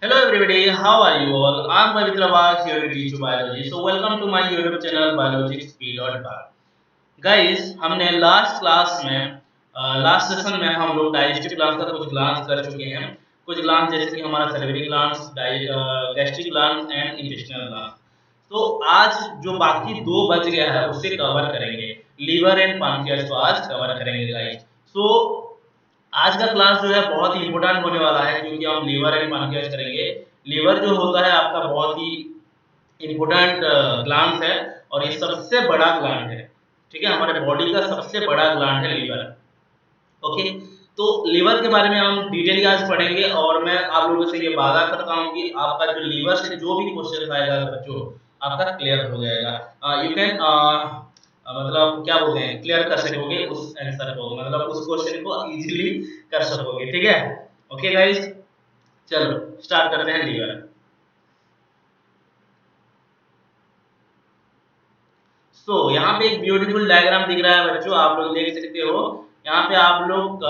Hello everybody, how are you all? I'm Pavitra Bhatt here to teach you biology. So welcome to my YouTube channel biologicsp.bar. Guys, हमने last session में हम लोग digestive gland का कुछ gland कर चुके हैं। कुछ ग्लैंड जैसे कि हमारा salivary gland, gastric gland and intestinal gland. तो आज जो बाकी दो बच गया है उसे कवर करेंगे, लीवर एंड पैनक्रियाज को आज कवर करेंगे गाइस। सो आज का क्लास जो है बहुत ही इंपॉर्टेंट होने वाला है क्योंकि हम लीवर एंड पैनक्रियाज करेंगे। लीवर जो होता है आपका बहुत ही इंपॉर्टेंट ग्लैंड है और ये सबसे बड़ा ग्लैंड है। ठीक है, हमारे बॉडी का सबसे बड़ा ग्लैंड है लीवर। ओके, तो लीवर के बारे में हम डिटेल आज पढ़ेंगे और मैं आप लोगों से ये वादा करता हूँ कि आपका जो लीवर से जो भी क्वेश्चन आएगा बच्चों आपका क्लियर हो जाएगा। यू कैन मतलब क्या बोलते हैं, क्लियर कर सकोगे उस आंसर को, मतलब उस क्वेश्चन को इजीली कर सकोगे। ठीक है, ओके गाइस, चलो स्टार्ट करते हैं लीवर। यहाँ पे एक ब्यूटीफुल डायग्राम दिख रहा है बच्चों, आप लोग देख सकते हो। यहाँ पे आप लोग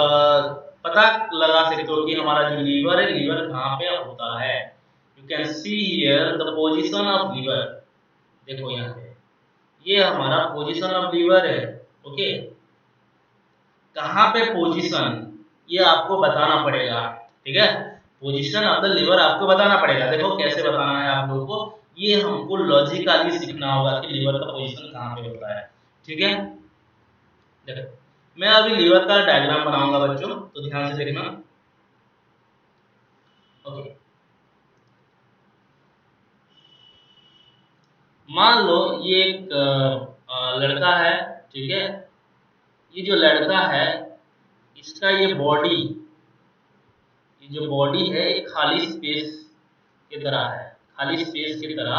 पता लगा सकते हो कि हमारा जो लीवर है, लीवर कहाँ पे होता है। You can see here the position of liver. देखो यहाँ पे ये हमारा पोजीशन ऑफ लीवर है। ओके, कहाँ पे पोजीशन ये आपको बताना पड़ेगा। ठीक है, पोजीशन ऑफ द लीवर आपको बताना पड़ेगा। देखो कैसे बताना है आप लोगों को, ये हमको लॉजिकली सीखना होगा कि लीवर का पोजीशन कहाँ पे होता है। ठीक है, देखो मैं अभी लीवर का डायग्राम बनाऊंगा बच्चों, तो ध्यान से देखना। ओके, मान लो ये एक लड़का है। ठीक है, ये जो लड़का है इसका ये जो बॉडी है एक खाली स्पेस की तरह है, खाली स्पेस की तरह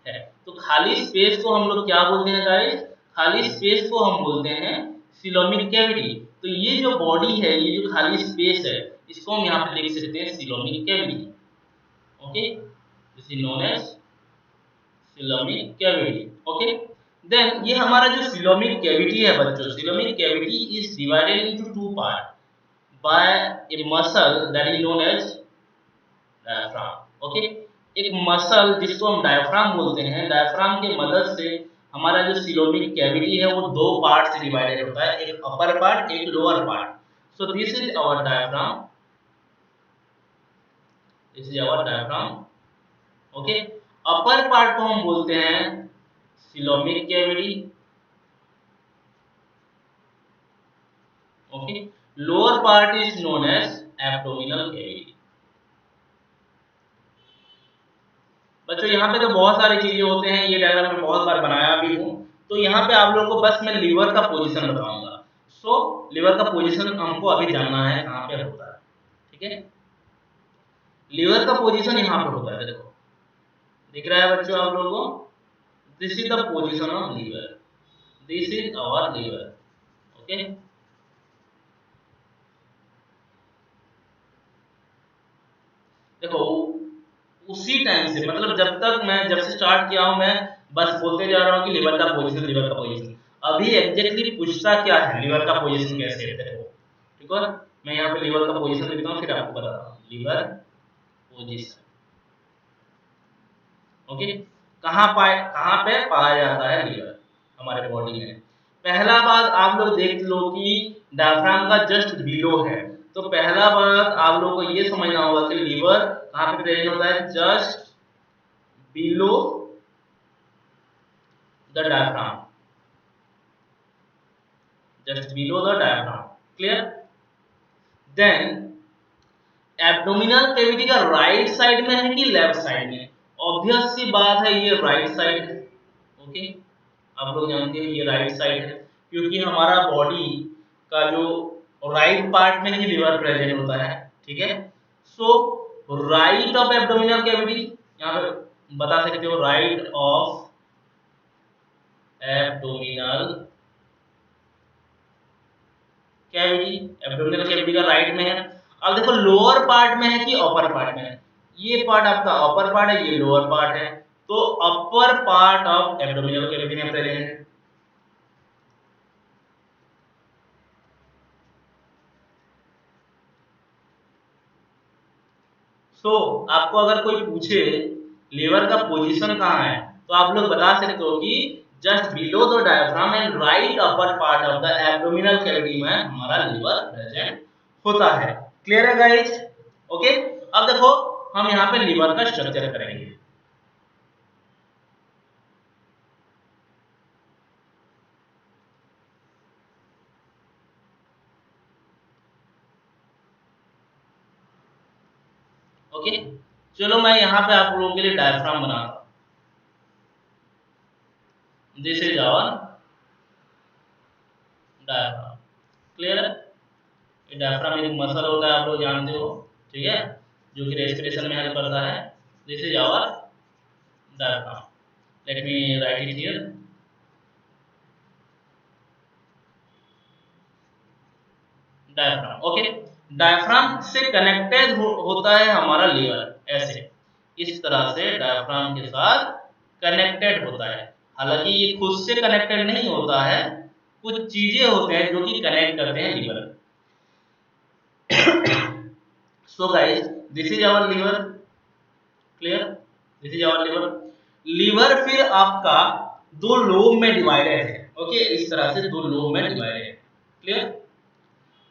है। तो खाली स्पेस को हम लोग क्या बोलते हैं गाइस? खाली स्पेस को हम बोलते हैं सिलोमिक कैविटी। तो ये जो बॉडी है, ये जो खाली स्पेस है, इसको हम यहाँ पे लिख सकते हैं coelomic cavity. Okay, this is known as coelomic cavity. Okay, then ये हमारा जो सिलोमिक कैविटी है बच्चों, coelomic cavity is divided into two part by a muscle that is known as diaphragm. Okay, एक मसल जिसको हम डायफ्राम बोलते हैं, डायफ्राम के मदद से हमारा जो सिलोमिक कैविटी है वो दो पार्ट से डिवाइडेड होता है, एक अपर पार्ट एक lower part. So this is our diaphragm, this is our diaphragm. Okay, upper part को हम बोलते हैं coelomic cavity. Okay, lower part is known as abdominal cavity. बच्चों यहाँ पे तो बहुत सारी चीजें होते हैं, ये डायग्राम मैं बहुत बार बनाया भी हूँ। तो यहाँ पे आप लोगों को बस मैं लीवर का पोजीशन बताऊंगा। लीवर का पोजीशन हमको अभी जानना है कहाँ पे होता है। ठीक है, लीवर का पोजीशन यहाँ पे होता है। देखो दिख रहा है बच्चों आप लोगों को, this is the position of liver, this is our liver. Okay, देखो उसी टाइम से, मतलब जब से स्टार्ट किया हूं मैं बस बोलते जा रहा हूं कि लीवर का पोजीशन, लीवर का पोजीशन। अभी एग्जैक्टली पूछता क्या है, लीवर का पोजीशन कैसे है। देखो ठीक है, मैं यहाँ पे लीवर का पोजीशन लिखता हूँ फिर आपको बताता हूँ लीवर पोजीशन। ओके, कहाँ पे पाया जाता है लीवर हमारे बॉडी में। पहला बात आप लोग देख लो कि डायफ्राम का जस्ट बिलो है। तो पहला बात आप लोगों को ये समझना होगा कि लीवर कहाँ पे प्रेजेंट होता है, just below the diaphragm, just below the diaphragm। clear? then abdominal cavity का राइट साइड में है कि लेफ्ट साइड में? ऑब्वियस सी बात है ये राइट साइड है। ओके, आप लोग जानते हैं ये राइट साइड है क्योंकि हमारा बॉडी का जो राइट पार्ट में ही लिवर प्रेजेंट होता है। ठीक है, सो राइट ऑफ एब्डोमिनल कैविटी, यहाँ पे बता सकते हो right of abdominal cavity, abdominal cavity का राइट में है। अब देखो लोअर पार्ट में है कि अपर पार्ट में है? ये पार्ट आपका अपर पार्ट है, ये लोअर पार्ट है। तो upper part of abdominal cavity में प्रेजेंट है। सो आपको अगर कोई पूछे लीवर का पोजीशन कहाँ है, तो आप लोग बता सकते हो कि just below the diaphragm and right upper part of the abdominal cavity में हमारा लीवर प्रेजेंट होता है। क्लियर है गाइस? ओके, अब देखो हम यहाँ पे लीवर का स्ट्रक्चर करेंगे। ओके, चलो मैं यहाँ पे आप लोगों के लिए डायफ्राम बनाता हूँ। This is our diaphragm. Clear है? ये डायफ्राम एक मसल होता है, आप लोग जानते हो, ठीक है, जो कि रेस्पिरेशन में हेल्प करता है। This is our diaphragm. Let me write it here. Diaphragm. Okay, diaphragm से कनेक्टेड होता है हमारा लीवर, ऐसे इस तरह से डायफ्राम के साथ कनेक्टेड होता है। हालांकि ये खुद से कनेक्टेड नहीं होता है, कुछ चीजें होते हैं जो कि कनेक्ट करते हैं liver. So guys, this is our liver. Clear? This is our liver. Liver फिर आपका दो लोब में डिवाइडेड है। ओके, इस तरह से दो लोब में डिवाइडेड है। क्लियर?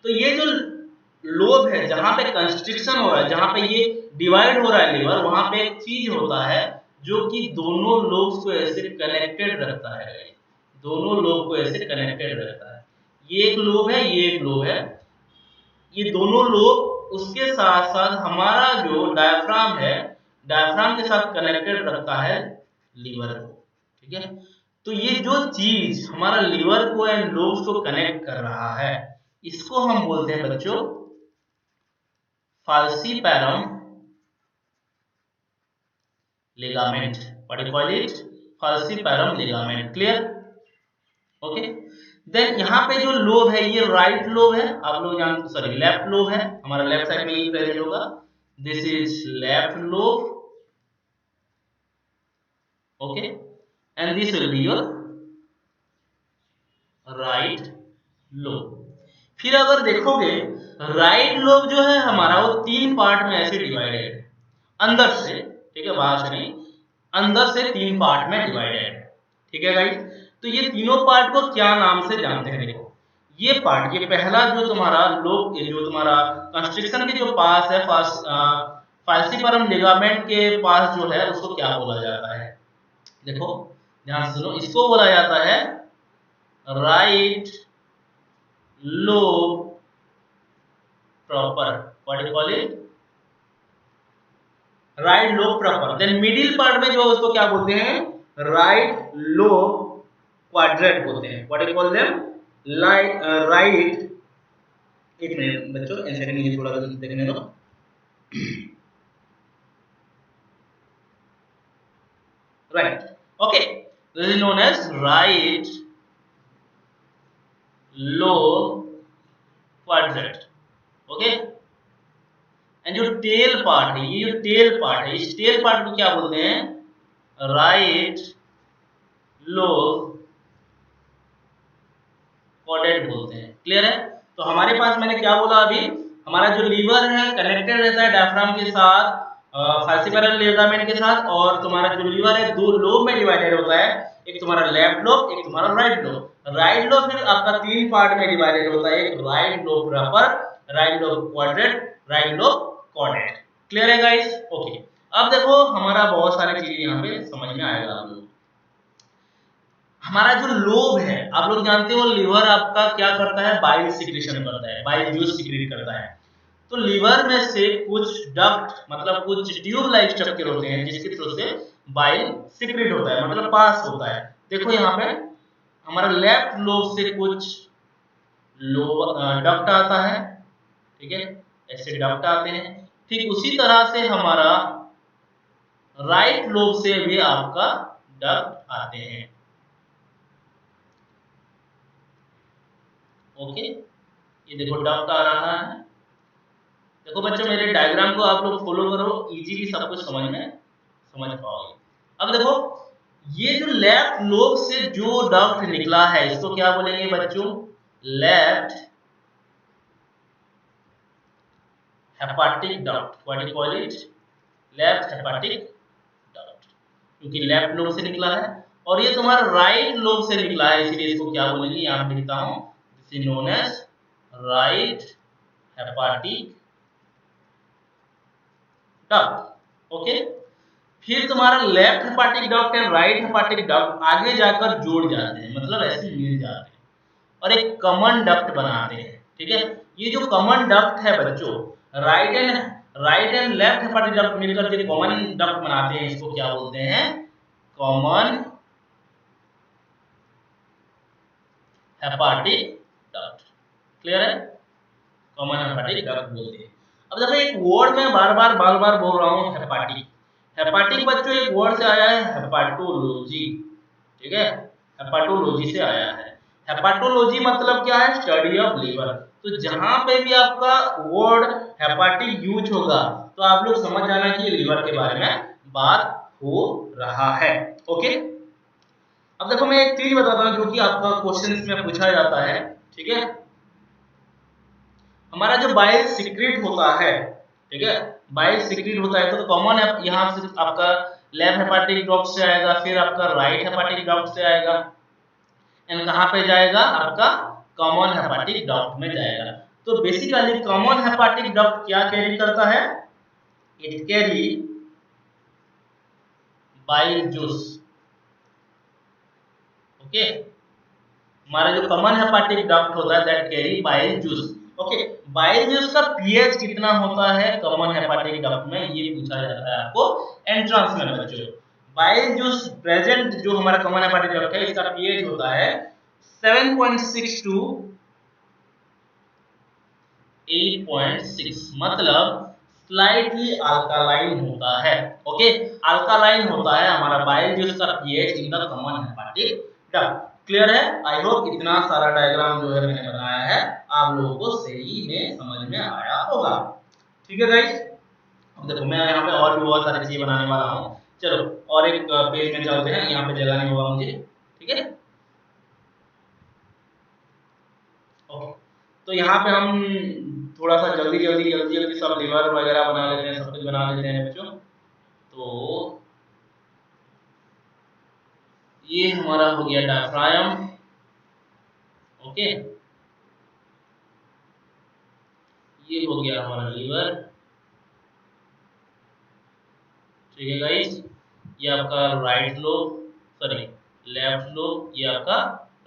तो ये जो लोब है जहां पे कंस्ट्रिक्शन हो रहा है, जहां पे ये डिवाइड हो रहा है लीवर, वहां पे एक चीज होता है जो कि दोनों लोब्स को ऐसे कनेक्टेड रखता है। दोनों लोब को ऐसे कनेक्टेड रखता है। ये एक लोब है, ये एक लोब है। ये दोनों लोब उसके साथ साथ हमारा जो डायफ्राम है, डायफ्राम के साथ कनेक्टेड रखता है लीवर को। ठीक है, तो ये जो चीज हमारा लीवर को एंड लोब्स को कनेक्ट कर रहा है, इसको हम बोलते हैं बच्चों falciparum ligament। What do you call it? falciparum ligament। Clear? Okay, then यहाँ पे जो लोब है ये राइट लोब है, आप लोग जानते, सॉरी लेफ्ट लोब है, हमारा लेफ्ट साइड में ये प्रेजेंट होगा। This is left lobe. Okay, and this will be your right lobe. फिर अगर देखोगे राइट लोब जो है हमारा वो तीन पार्ट में ऐसे डिवाइडेड है अंदर से, ठीक है, बाहर से नहीं, अंदर से तीन पार्ट में डिवाइडेड है। ठीक है गाइस, तो ये तीनों पार्ट को क्या नाम से जानते हैं? देखो ये पार्ट, ये पहला जो तुम्हारा लोब, जो तुम्हारा कंस्ट्रिक्शन के जो पास है, फाल्सिपरम लिगामेंट के पास जो है, उसको क्या बोला जाता है? देखो ध्यान से सुनो, इसको बोला जाता है right lobe proper. What you call it? Right lobe proper. Then middle part में जो उसको क्या बोलते हैं? राइट लोब क्वाड्रेंट बोलते हैं। What you call them? Right, एक मिनट बच्चों, एक सेकंड मुझे थोड़ा देखने दो। Right, okay, this is known as right lobe quadrant. Okay, and जो टेल पार्ट है, ये जो टेल पार्ट है, इस टेल पार्ट को क्या बोलते हैं? राइट लोब क्वाड्रेंट बोलते हैं। क्लियर है? तो हमारे पास मैंने क्या बोला अभी, हमारा जो लीवर है कनेक्टेड रहता है डायफ्राम के साथ, फाल्सिपरम लिगामेंट के साथ, और तुम्हारा जो लीवर है दो लोब में डिवाइडेड होता है, एक तुम्हारा लेफ्ट लोब, एक तुम्हारा राइट लोब। राइट लोब फिर आपका तीन पार्ट में डिवाइडेड होता है, एक right lobe proper, right lobe quadrant, right lobe quadrant. Clear है गाइस? ओके, अब देखो हमारा बहुत सारी चीजें यहाँ पे समझ में आएगा आप लोग। हमारा जो लोब है, आप लोग जानते हो लीवर आपका क्या करता है? बाइल सिक्रीशन करता है, बाइल जूस सिक्रीट करता है। तो लीवर में से कुछ डक्ट, मतलब कुछ ट्यूब लाइक स्ट्रक्चर होते हैं जिसके थ्रू से बाइल सिक्रीट होता है, मतलब पास होता है। देखो यहाँ पे हमारा लेफ्ट लोब से कुछ डक्ट आता है, ठीक है, ऐसे डक्ट आते हैं। ठीक उसी तरह से हमारा राइट लोब से भी आपका डक्ट आते हैं। ओके, ये देखो डक्ट आ रहा है। देखो बच्चों मेरे डायग्राम को आप लोग फॉलो करो, इजीली सब कुछ समझ पाओगे। अब देखो ये जो लेफ्ट लोब से जो डक्ट निकला है, इसको क्या बोलेंगे बच्चों? Left hepatic duct. What you call it? Left hepatic duct, क्योंकि लेफ्ट लोब से निकला है, और ये तुम्हारा राइट लोब से निकला है, इसलिए इसको क्या बोलेंगे, यहाँ पे लिखता हूँ, this is known as right hepatic duct. Okay, फिर तुम्हारा left hepatic duct and right hepatic duct आगे जाकर जुड़ जाते हैं, मतलब ऐसे मिल जाते हैं और एक कॉमन डक्ट बनाते हैं। ठीक है, ये जो कॉमन डक्ट है बच्चों, right and left hepatic duct मिलकर जो कॉमन डक्ट बनाते हैं, इसको क्या बोलते हैं, कॉमन हेपाटिक डक्ट। क्लियर है, कॉमन हेपाटिक डक्ट बोलते हैं। अब देखो एक वर्ड में बार बार बोल रहा हूँ, हेपाटिक। हेपाटिक बच्चों एक वर्ड से आया है, हेपाटोलॉजी। ठीक है, हेपाटोलॉजी से आया है। हेपाटोलॉजी मतलब क्या है, स्टडी ऑफ लिवर। तो जहां पे भी आपका वर्ड हेपाटिक यूज होगा तो आप लोग समझ जाना कि लिवर के बारे में बात हो रहा है। ओके, अब देखो मैं एक चीज बताता हूँ जो कि आपका क्वेश्चन में पूछा जाता है। ठीक है, हमारा जो बाइल सीक्रेट होता है, ठीक है, बाइल सीक्रेट होता है, तो कॉमन यहाँ से आपका लेफ्ट हेपाटिक डक्ट से आएगा, फिर आपका राइट हेपाटिक डक्ट से आएगा, एंड कहाँ पे जाएगा, आपका कॉमन हेपाटिक डक्ट में जाएगा। तो बेसिकली कॉमन हेपाटिक डक्ट क्या कैरी करता है, it carry bile juice. Okay, हमारा जो कॉमन हेपाटिक डक्ट होता है that carry bile juice. Okay, bile juice का पीएच कितना होता है कॉमन हेपाटिक डक्ट में, ये पूछा जाता है आपको एंट्रेंस में बच्चों। बाइल जूस प्रेजेंट जो हमारा कॉमन हेपाटिक डक्ट है, इसका पीएच होता है 7.6 टू 8.6, मतलब स्लाइटली अल्कालाइन होता है। ओके, अल्कालाइन होता है हमारा बाइल जूस का pH in the common hepatic duct. Clear है, आई होप इतना सारा डायग्राम जो है मैंने बनाया है आप लोगों को सही में समझ में आया होगा। ठीक है गाइस, अब देखो मैं यहाँ पे और भी बहुत सारी चीजें बनाने वाला हूँ। चलो और एक पेज में चलते हैं, यहाँ पे जगह नहीं होगा मुझे। ठीक है, ओके, तो यहाँ पे हम थोड़ा सा जल्दी सब लिवर वगैरह बना लेते हैं, सब कुछ बना लेते हैं बच्चों। तो ये हमारा हो गया डायफ्राम। ओके, ये हो गया हमारा लीवर। ठीक है गाइस, ये आपका right lobe, sorry left lobe, ये आपका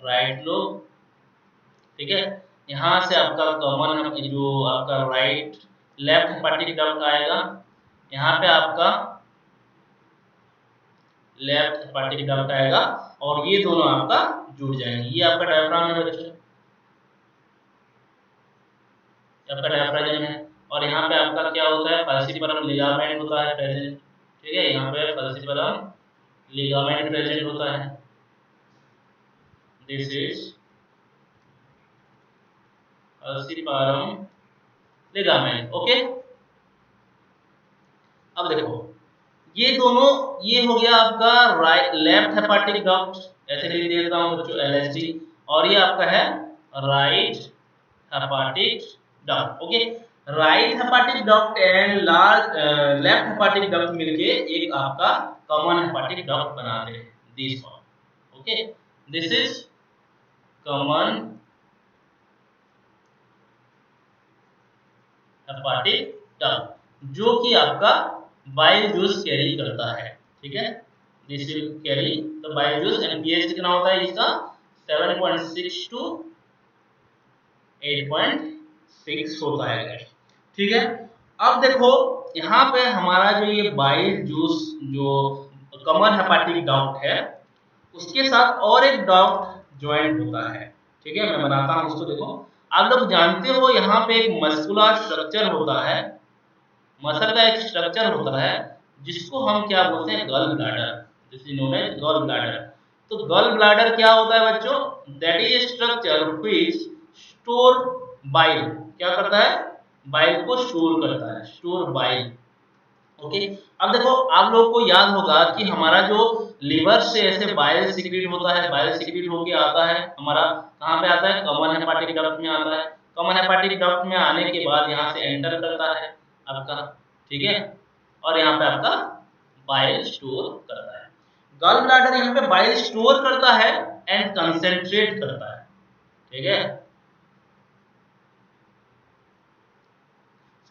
राइट लोब। ठीक है, यहाँ से आपका कॉमन जो आपका राइट लेफ्ट हेपाटिक डक्ट आएगा, यहाँ पे आपका लेफ्ट हेपाटिक डक्ट आएगा और ये दोनों आपका जुड़ जाएंगे। ये आपका डायफ्राम है बच्चों, आपका डायफ्राम है, और यहाँ पे आपका क्या होता है, फैल्सिफरम लिगामेंट होता है प्रेजेंट। ठीक है, यहाँ पे फैल्सिफरम लिगामेंट प्रेजेंट होता है, दिस इज फैल्सिफरम लिगामेंट। ओके, अब देखो ये दोनों, ये हो गया आपका राइट लेफ्ट हेपाटिक डक्ट, ऐसे लिख देता हूँ बच्चों एलएचडी, और ये आपका है right hepatic duct. Okay, right hepatic duct and left hepatic duct मिलके एक आपका कॉमन हेपाटिक डक्ट बनाते हैं, this one. Okay, this is common hepatic duct, जो कि आपका बाइल जूस कैरी करता है। ठीक है, this will carry the bile juice and pH कितना होता है इसका, 7.6 टू 8.6 होता है। ठीक है, अब देखो यहाँ पे हमारा जो ये बाइल जूस जो कॉमन हेपाटिक डक्ट है, उसके साथ और एक डक्ट ज्वाइंट होता है। ठीक है, मैं बनाता हूँ उसको। देखो आप लोग जानते हो यहाँ पे एक मस्कुलर स्ट्रक्चर होता है, मसल का एक स्ट्रक्चर होता है जिसको हम क्या बोलते हैं, gall bladder, this is known as gall bladder. तो गॉल ब्लैडर क्या होता है बच्चों, that is structure which store bile, क्या करता है, बाइल को स्टोर करता है, स्टोर बाइल। ओके, अब देखो आप लोगों को याद होगा कि हमारा जो लीवर से ऐसे बाइल सीक्रेट होता है, बाइल सीक्रेट होके आता है हमारा, कहाँ पे आता है, कॉमन हेपाटिक डक्ट में आता है। कॉमन हेपाटिक डक्ट में आने के बाद यहाँ से एंटर करता है आपका। ठीक है, और यहाँ पे आपका बाइल स्टोर करता है। गॉल ब्लैडर यहाँ पे बाइल स्टोर करता है एंड कंसेंट्रेट करता है, ठीक है,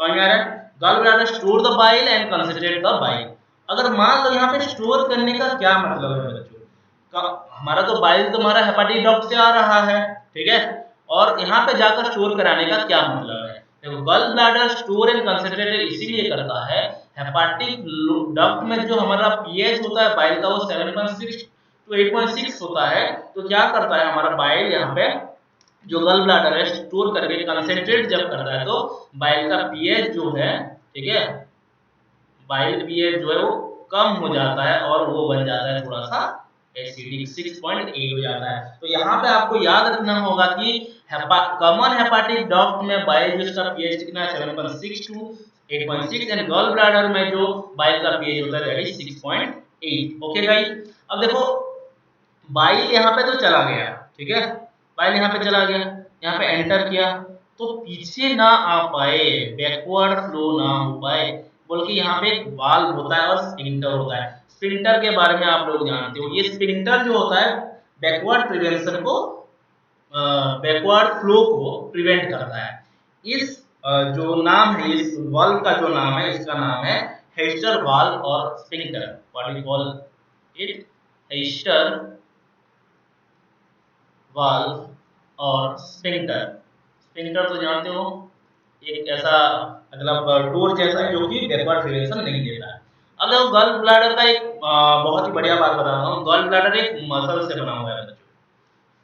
समझ में आ रहा है? Gall bladder store the bile and concentrate the bile. अगर मान लो यहाँ पे स्टोर करने का क्या मतलब है बच्चों, हमारा तो बाइल तुम्हारा हेपाटिक डक्ट से आ रहा है, ठीक है, और यहाँ पे जाकर स्टोर कराने का क्या मतलब है? देखो gall bladder store and concentrate इसीलिए करता है, हेपाटिक डक्ट में जो हमारा पीएच होता है बाइल का वो 7.6 टू 8.6 होता है, तो क्या करता है हमारा बाइल यहाँ पे जो गॉल ब्लैडर है स्टोर करके कंसेंट्रेट जब करता है तो बाइल का पीएच जो है, ठीक है, बाइल पीएच जो है वो कम हो जाता है और वो बन जाता है थोड़ा सा एसिडिक, 6.8 हो जाता है। तो यहाँ पे आपको याद रखना होगा कि कॉमन हेपाटिक डक्ट में बाइल जो इसका पीएच कितना है 7.6 टू 8.6 एंड गॉल ब्लैडर में जो बाइल का पीएच होता है दैट इज 6.8। ओके गाइस, अब देखो बाइल यहाँ पे तो चला गया, ठीक है, बाइल यहाँ पे चला गया, यहाँ पे एंटर किया तो पीछे ना आ पाए, बैकवर्ड फ्लो ना हो पाए, बोल के यहाँ पे एक वाल्व होता है और स्फिंक्टर होता है। स्फिंक्टर के बारे में आप लोग जानते हो, ये स्फिंक्टर जो होता है बैकवर्ड प्रिवेंशन को, बैकवर्ड फ्लो को प्रिवेंट करता है। इस जो नाम है, इस वाल्व का जो नाम है, इसका नाम है हेस्टर वाल्व और sphincter. What we call it, Heister valve और स्फिंक्टर। स्फिंक्टर तो जानते हो, एक ऐसा मतलब डोर जैसा है जो कि बैकवर्ड प्रिवेंशन नहीं देता है। अब देखो गॉल ब्लैडर का एक बहुत ही बढ़िया बात बताता हूँ, गॉल ब्लैडर एक मसल से बना हुआ है बच्चों।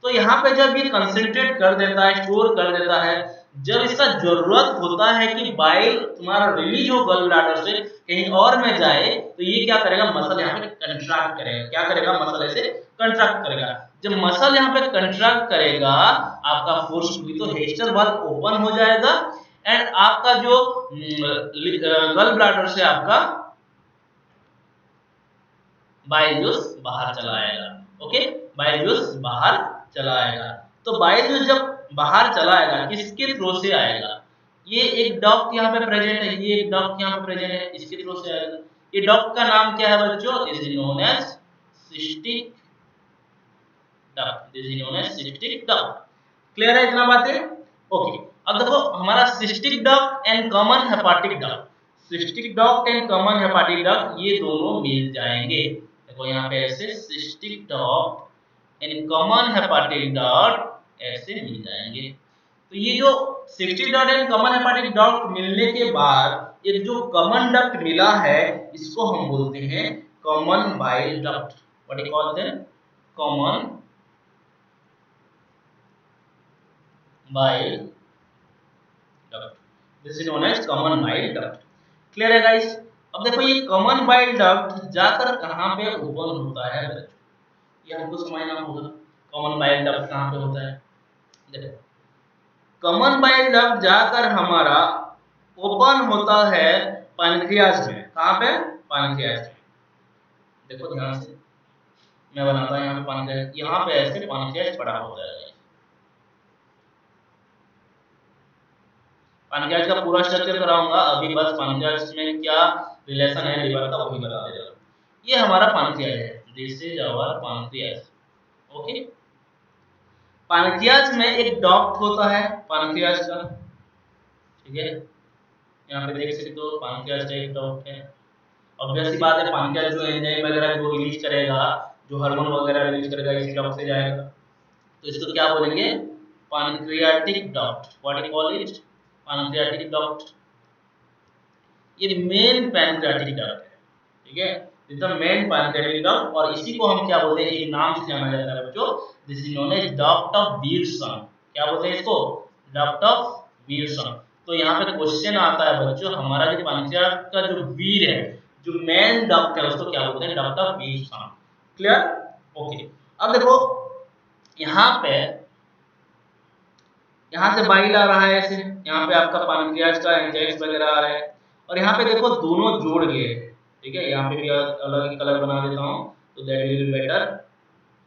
तो यहाँ पे जब ये कंसंट्रेट कर देता है, स्टोर कर देता है, जब इसका जरूरत होता है कि बाइल तुम्हारा रिलीज हो गॉल ब्लैडर से कहीं और में जाए, तो ये क्या करेगा, मसल यहाँ पे कंट्रैक्ट करेगा। क्या करेगा, मसल ऐसे कंट्रैक्ट करेगा। जब मसल यहाँ पे कंट्रैक्ट करेगा आपका फोर्सफुली, तो हेस्टर वाल्व ओपन हो जाएगा एंड आपका जो गॉल ब्लैडर से आपका बाइल जूस बाहर चला आएगा। ओके, बाइल जूस बाहर चला आएगा। तो बाइल जूस जब बाहर चला आएगा किसके थ्रू से आएगा, ये एक डक्ट यहाँ पे प्रेजेंट है, ये एक डक्ट यहाँ पे प्रेजेंट है, इसके थ्रू से आएगा। ये डक्ट का नाम क्या है बच्चों, this is known as cystic duct, this is known as cystic duct. Clear है इतना बातें? ओके, अब देखो हमारा cystic duct and common hepatic duct, cystic duct and common hepatic duct ये दोनों मिल जाएंगे। देखो यहाँ पे ऐसे cystic duct and common hepatic duct ऐसे मिल जाएंगे। तो ये जो cystic duct and common hepatic duct मिलने के बाद एक जो कॉमन डक्ट मिला है इसको हम बोलते हैं common bile duct. What you call them, common bile duct, this is known as common bile duct. Clear है गाइस? अब देखो ये कॉमन बाइल डक्ट जाकर कहां पे ओपन होता है बच्चों, ये हमको समझना होगा। कॉमन बाइल डक्ट कहां पे होता है, देखो कॉमन बाइल डक्ट जाकर हमारा ओपन होता है पैनक्रियाज में। कहां पे, पैनक्रियाज में। देखो ध्यान से मैं बनाता हूं, यहाँ पे पैनक्रियाज, यहाँ पे ऐसे पैनक्रियाज पड़ा होता है। पैनक्रियाज का पूरा स्ट्रक्चर कराऊंगा अभी, बस पैनक्रियाज में क्या रिलेशन है लिवर का वही बता दे रहा हूं। ये हमारा पैनक्रियाज है, this is our pancreas. Okay, pancreas में एक डक्ट होता है पैनक्रियाज का, ठीक है, यहाँ पे देख सकते हो पैनक्रियाज का एक डक्ट है। ऑब्वियस सी बात है पैनक्रियाज जो एंजाइम वगैरह जो रिलीज करेगा, जो हार्मोन वगैरह रिलीज करेगा इसी डक्ट से जाएगा, तो इसको क्या बोलेंगे, pancreatic duct. What you call it, pancreatic duct. ये मेन पैनक्रियाटिक डक्ट है, ठीक है, this the main pancreatic duct, और इसी को हम क्या बोलते हैं, एक नाम से जाना जाता है बच्चों, this is known as duct of Wilson. क्या बोलते हैं इसको, डक्ट ऑफ विल्सन। तो यहाँ पे क्वेश्चन आता है बच्चों, हमारा जो पैनक्रियाज का जो वीर है, जो मेन डक्ट है उसको क्या बोलते हैं, duct of Wilson. Clear? Okay, अब देखो यहाँ पे, यहाँ से बाइल आ रहा है ऐसे, यहाँ पे आपका पैनक्रियाज का एंजाइम्स वगैरह आ रहा है, और यहाँ पे देखो दोनों जोड़ गए, ठीक है, यहाँ पे भी अलग ही कलर बना देता हूँ तो that will be better.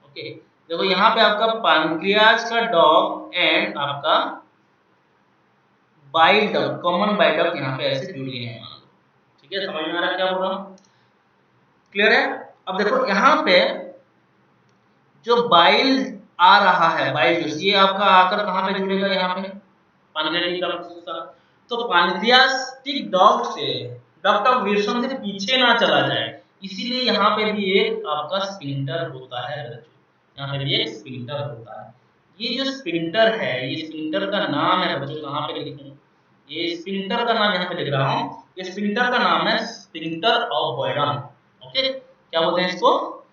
Okay, देखो यहाँ पे आपका पैनक्रियाज का डॉग एंड आपका bile duct, common bile duct यहाँ पे ऐसे जुड़ गए हैं, ठीक है, समझ में आ रहा है क्या बोल रहा हूँ? क्लियर है? अब देखो यहाँ पे जो बाइल आ रहा है, बाइल जूस, ये आपका आकर कहाँ पे जुड़ेगा? यहाँ पे पैनक्रियाटिक डक्ट के साथ। तो पैनक्रियाटिक डक्ट से, डक्ट ऑफ विल्सन से पीछे ना चला जाए, इसीलिए यहाँ पे भी एक आपका स्फिंक्टर होता है बच्चों, यहाँ पे भी एक स्फिंक्टर होता है। ये जो स्फिंक्टर है, ये स्फिंक्टर का नाम है बच्चों, कहाँ पे लिखूं? ये स्फिंक्टर का नाम यहाँ पे लिख रहा हूँ। ये स्फिंक्टर का नाम है स्फिंक्टर ऑफ बॉयडन। ओके, क्या बोलते हैं इसको?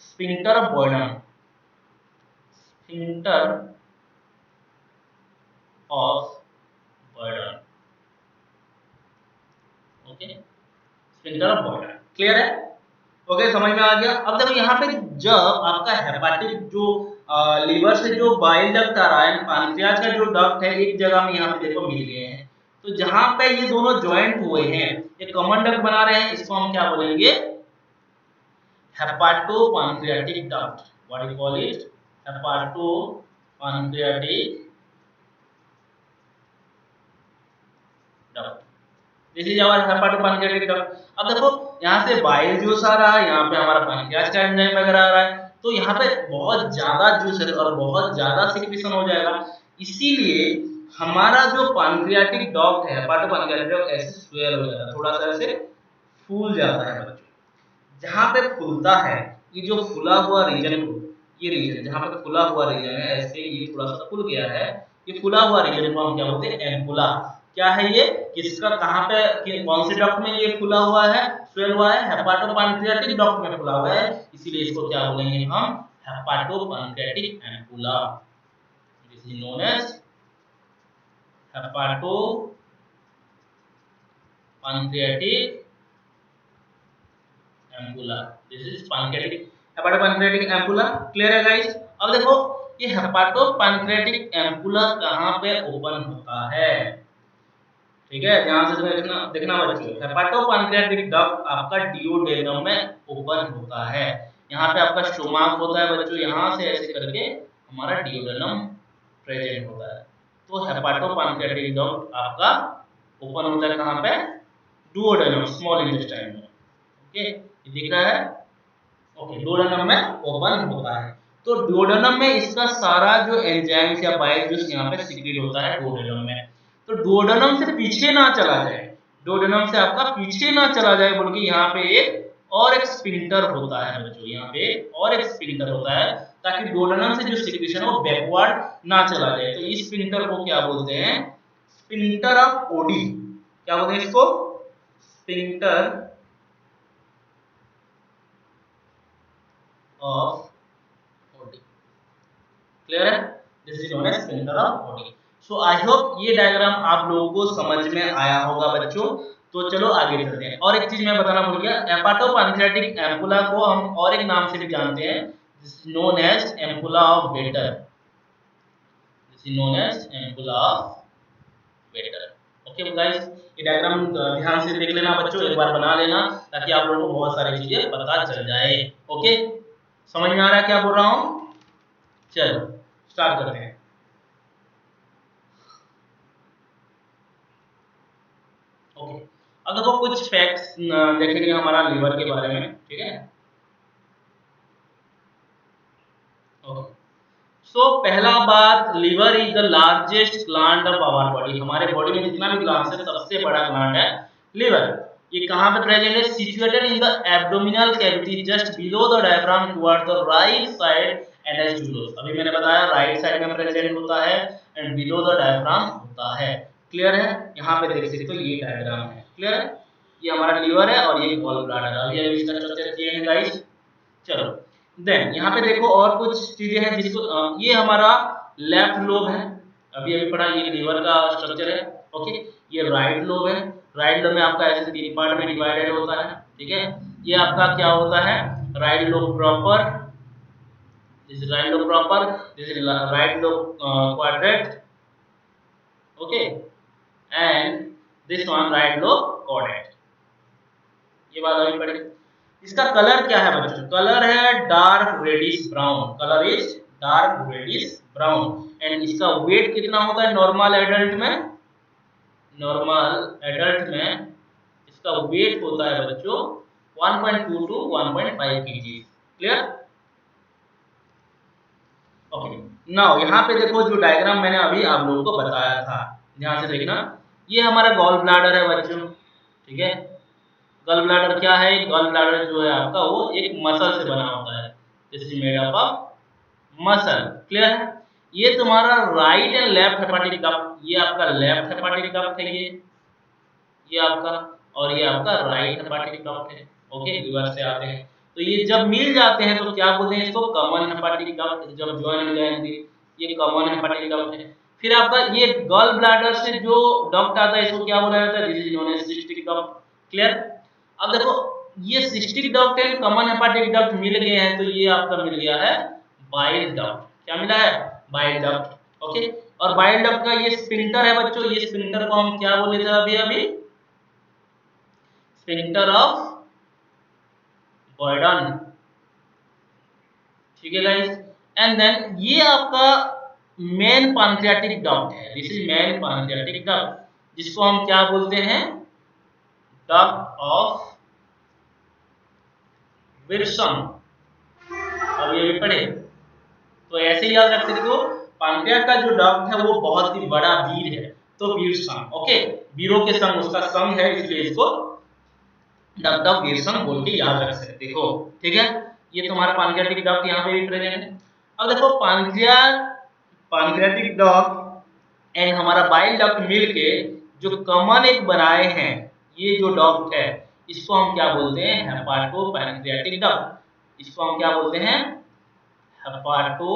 Sphincter of बॉयडन, sphincter of बॉयडन। Okay, sphincter of बॉयडन। Clear है? ओके, समझ में आ गया। अब देखो यहाँ पे जब आपका हेपाटिक जो लीवर से जो बाइल डक्ट आ रहा है, पैनक्रियाज का जो डक्ट है, एक जगह में यहाँ पे देखो मिल गए हैं। तो जहां पे ये दोनों ज्वाइंट हुए हैं, ये कॉमन डक्ट बना रहे हैं, इसको हम क्या बोलेंगे? Hepatopancreatic duct. What you call it? Hepatopancreatic duct. This is our hepatopancreatic duct. अब देखो यहाँ से बाइल जूस आ रहा है, यहाँ पे हमारा पैनक्रियाज का एंजाइम वगैरह आ रहा है, तो यहाँ पे बहुत ज्यादा जूस है और बहुत ज्यादा सिक्रीशन हो जाएगा। इसीलिए हमारा जो पैनक्रियाटिक डक्ट है, हेपाटोपैनक्रियाटिक डक्ट, ऐसे स्वेल हो जाता है, थोड़ा सा ऐसे फूल जाता है बच्चों। जहां पे फूलता है, ये जो फूला हुआ रीजन को, ये रीजन जहां पे फूला हुआ रीजन है, ऐसे ये थोड़ा सा फूल गया है, ये फूला हुआ रीजन को हम क्या बोलते हैं? एम्पुला। क्या है ये? किसका, कहां पे, कौन से डक्ट में ये फूला हुआ है, स्वेल हुआ है? हेपाटोपैनक्रियाटिक डक्ट में फूला हुआ है, इसीलिए इसको क्या बोलेंगे हम? Hepatopancreatic ampulla. This is known as hepatopancreatic ampulla. This is pancreatic, hepatopancreatic ampulla. Clear है गाइस? अब देखो ये हेपाटोपैनक्रियाटिक एम्पुला कहां पे ओपन होता है? ठीक है, ध्यान से देखना देखना बच्चों। हेपाटोपैनक्रियाटिक डक्ट आपका डिओडेनम में ओपन होता है। यहाँ पे आपका स्टोमाक होता है बच्चों, यहाँ से ऐसे करके हमारा डिओडेनम प्रेजेंट होता है। तो हेपाटोपैनक्रियाटिक डक्ट आपका ओपन होता है कहाँ पे? डुओडेनम, स्मॉल इंटेस्टाइन में। ओके, ये दिख रहा है? ओके, डुओडेनम में ओपन होता है। तो डुओडेनम में इसका सारा जो एंजाइम्स या बाइल जूस यहाँ पे सीक्रेट होता है डुओडेनम में। तो डुओडेनम से पीछे ना चला जाए, डुओडेनम से आपका पीछे ना चला जाए, बल्कि यहाँ पे एक और एक स्फिंक्टर होता है बच्चों, यहाँ पे और एक स्फिंक्टर होता है, ताकि डुओडेनम से जो सिक्रेशन है वो बैकवर्ड ना चला जाए। तो इस स्फिंक्टर को क्या बोलते हैं? Sphincter of Oddi. क्या बोलते हैं इसको? Sphincter of Oddi. क्लियर है? This is known as sphincter of Oddi. So I hope ये डायग्राम आप लोगों को समझ में आया होगा बच्चों। तो चलो आगे चलते हैं। और एक चीज मैं बताना भूल गया, हेपाटोपैनक्रियाटिक एम्पुला को हम और एक नाम से भी जानते हैं, this is known as ampulla of Vater. This is known as ampulla of Vater. Okay guys, ये डायग्राम ध्यान से देख लेना बच्चों, एक बार बना लेना, ताकि आप लोगों को बहुत सारी चीजें पता चल जाए। ओके, समझ में आ रहा है क्या बोल रहा हूँ? चलो स्टार्ट करते हैं। ओके, अब देखो कुछ फैक्ट्स देखेंगे हमारा लिवर के बारे में। ठीक है, ओके। सो पहला बात, liver is the largest gland of our body. हमारे बॉडी में जितना भी ग्लैंड है, सबसे बड़ा ग्लैंड है लिवर। ये कहाँ पे प्रेजेंट है? Situated in the abdominal cavity just below the diaphragm toward the right side and as जूलोस। अभी मैंने बताया राइट साइड में प्रेजेंट होता है एंड बिलो द डायफ्राम होता है। क्लियर है? यहाँ पे देख सकते हो ये डायग्राम है। क्लियर है? ये हमारा लिवर है और ये गॉल ब्लैडर। अभी अभी इसका स्ट्रक्चर किए हैं गाइस। चलो देन यहाँ पे देखो और कुछ चीजें हैं जिसको ये हमारा लेफ्ट लोब है, अभी अभी पढ़ा, ये लिवर का स्ट्रक्चर है। ओके, ये राइट लोब है। राइट लोब में आपका ऐसे 3 पार्ट में डिवाइडेड होता है। ठीक है, ये आपका क्या होता है? Right lobe proper, this is right lobe proper, this is right lobe quadrant. Okay, and this one right lobe quadrant. ये बात अभी पढ़ी। इसका कलर क्या है बच्चों? कलर है dark reddish brown. Colour is dark reddish brown. And इसका वेट कितना होता है नॉर्मल एडल्ट में? नॉर्मल एडल्ट में इसका वेट होता है बच्चों 1.2 to 1.5 kg। Clear? Okay, now यहाँ पे देखो जो डायग्राम मैंने अभी आप लोगों को बताया था, ध्यान से देखना। ये हमारा गॉल ब्लैडर है बच्चों, ठीक है। गॉल ब्लैडर क्या है? गॉल ब्लैडर जो है आपका वो एक मसल से बना होता है, this is made up of muscle. Clear है? ये तुम्हारा right and left hepatic duct, ये आपका लेफ्ट हेपाटिक डक्ट है, ये आपका, और ये आपका राइट हेपाटिक डक्ट है। ओके, रिवर्स से आते हैं तो ये जब मिल जाते हैं तो क्या बोलते हैं इसको? Common hepatic duct. जब ज्वाइन हो जाएंगे ये कॉमन हेपाटिक डक्ट है। फिर आपका ये गॉल ब्लैडर से जो डक्ट आता है इसको क्या बोला जाता है? This is known as cystic duct. Clear? अब देखो ये cystic duct and common hepatic duct मिल गए हैं तो ये आपका मिल गया है बाइल डक्ट। क्या मिला है? Bile duct. ओके, और बाइल डक्ट का ये स्फिंक्टर है बच्चों, ये स्फिंक्टर को हम क्या बोले थे अभी अभी? Sphincter of बॉयडन। ठीक है गाइस, एंड देन ये आपका मेन पैंक्रियाटिक डक्ट है, this is main pancreatic duct, जिसको हम क्या बोलते हैं? Duct of Wilson. अब ये भी पढ़े तो ऐसे ही याद रख सकते हो, पैंक्रियास का जो डक्ट है वो बहुत ही बड़ा वीर है, तो विल्सन। ओके, वीरों के संग उसका संग है, इसलिए इसको डक्ट ऑफ विल्सन बोल के याद रख सकते हो। ठीक है, ये तुम्हारा पैंक्रियाटिक डक्ट यहाँ पे भी प्रेजेंट है। अब देखो पैंक्रियाटिक डक्ट एंड हमारा बाइल डक्ट मिलके जो कॉमन एक बनाए हैं, ये जो डक्ट है इसको हम क्या बोलते हैं? हेपाटो पैंक्रियाटिक डक्ट। इसको हम क्या बोलते हैं? हेपाटो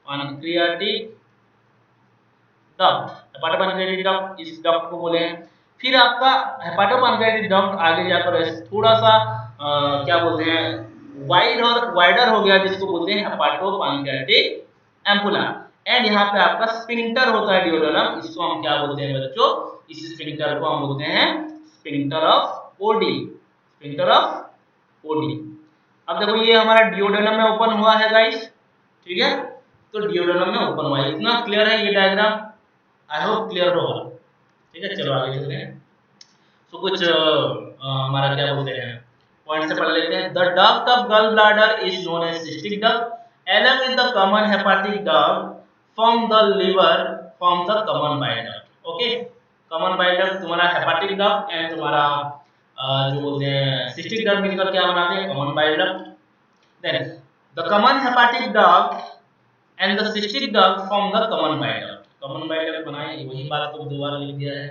पैंक्रियाटिक डक्ट। हेपाटो पैंक्रियाटिक डक्ट इस डक्ट को बोले हैं। फिर आपका हेपाटो पैंक्रियाटिक डक्ट आगे जाकर थोड़ा सा क्या बोलते हैं? वाइड और वाइडर हो गया, जिसको बोलते हैं हेपाटो पैंक्रियाटिक एम्पुला। एंड यहाँ पे आपका स्फिंक्टर होता है डिओडेनम, इसको हम क्या बोलते हैं बच्चों? इस स्फिंक्टर को हम बोलते हैं sphincter of OD. Sphincter of OD. अब देखो ये हमारा डिओडेनम में ओपन हुआ है गाइस, ठीक है, तो डिओडेनम में ओपन हुआ है। इतना क्लियर है ये डायग्राम? आई होप क्लियर होगा। ठीक है, चलो आगे चलते हैं। तो कुछ हमारा क्या बोलते हैं पॉइंट से पढ़ लेते हैं। The duct of gall bladder is known as cystic duct along with the common hepatic duct from the liver from the common bile duct। Okay, common bile duct तुम्हारा हेपाटिक डक्ट एंड तुम्हारा जो बोलते हैं cystic duct मिलकर क्या बनाते हैं? Common bile duct. Then the common hepatic duct and the cystic duct from the common bile duct. Common bile duct बनाए, वही बात को दोबारा लिख दिया है।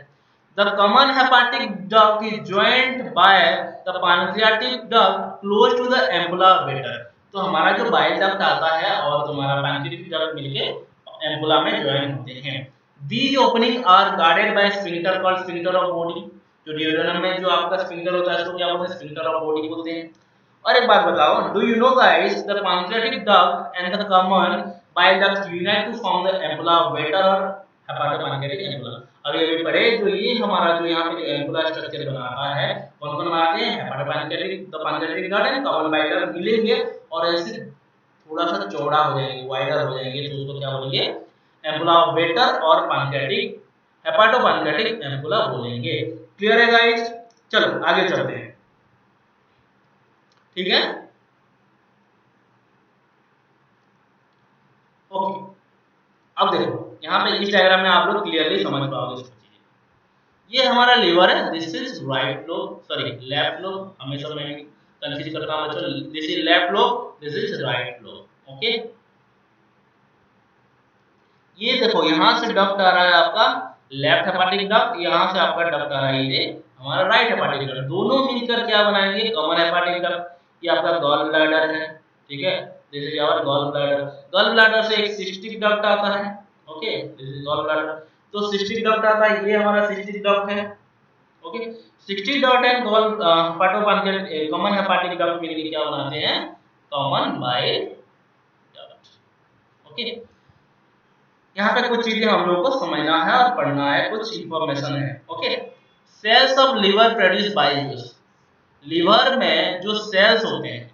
The common hepatic duct is joined by the pancreatic duct close to the ampulla Vater. तो हमारा जो बाइल डक्ट आता है और तुम्हारा पैंक्रियाटिक डक्ट मिलके एम्पुला में ज्वाइन होते हैं। These opening are guarded by sphincter called sphincter of body। जो डिओडेनम में जो आपका स्फिंक्टर होता है उसको क्या बोलते हैं? स्फिंक्टर ऑफ बॉडी बोलते हैं। और एक बात बताओ, do you know guys the pancreatic duct and the common bile duct unite to form the ampulla Vater और हेपाटो पैंक्रियाटिक एम्पुला। अभी अभी पढ़े जो ये हमारा जो यहाँ पे एम्पुला स्ट्रक्चर बनाता है, कौन कौन बनाते हैं? Hepatopancreatic, the pancreatic duct and common bile duct मिलेंगे और ऐसे थोड़ा सा चौड़ा हो जाएंगे, वाइडर हो जाएंगे, तो उसको क्या बोलेंगे? एम्पुला वेटर और पैंक्रियाटिक हेपाटो पैंक्रियाटिक एम्पुला बोलेंगे। क्लियर है गाइस? चलो आगे चलते हैं। ठीक है, ओके। अब देखो यहाँ पे इस डायग्राम में आप लोग क्लियरली समझ पाओगे इसको। ये हमारा लीवर है, this is right lobe, sorry left lobe, हमेशा मैं कंफ्यूज करता हूं बच्चों। This is left lobe, this is right lobe. Okay, ये देखो यहाँ से डक्ट आ रहा है आपका लेफ्ट हेपाटिक डक्ट, यहाँ से आपका डक्ट आ रहा है ये हमारा राइट हेपाटिक डक्ट। दोनों मिलकर क्या बनाएंगे? Common hepatic duct. ये आपका गॉल ब्लैडर है, ठीक है, this is our gall bladder. Gall bladder से एक सिस्टिक डक्ट आता है, okay, this is gall bladder. तो सिस्टिक डक्ट आता है, ये हमारा सिस्टिक डक्ट है। Okay, cystic duct and gall hepato pancreatic common hepatic duct मिलकर क्या बनाते हैं? Common bile duct. ओके, यहाँ पे कुछ चीजें हम लोगों को समझना है और पढ़ना है, कुछ इंफॉर्मेशन है। Okay, cells of liver produce bile juice. Liver में जो सेल्स होते हैं,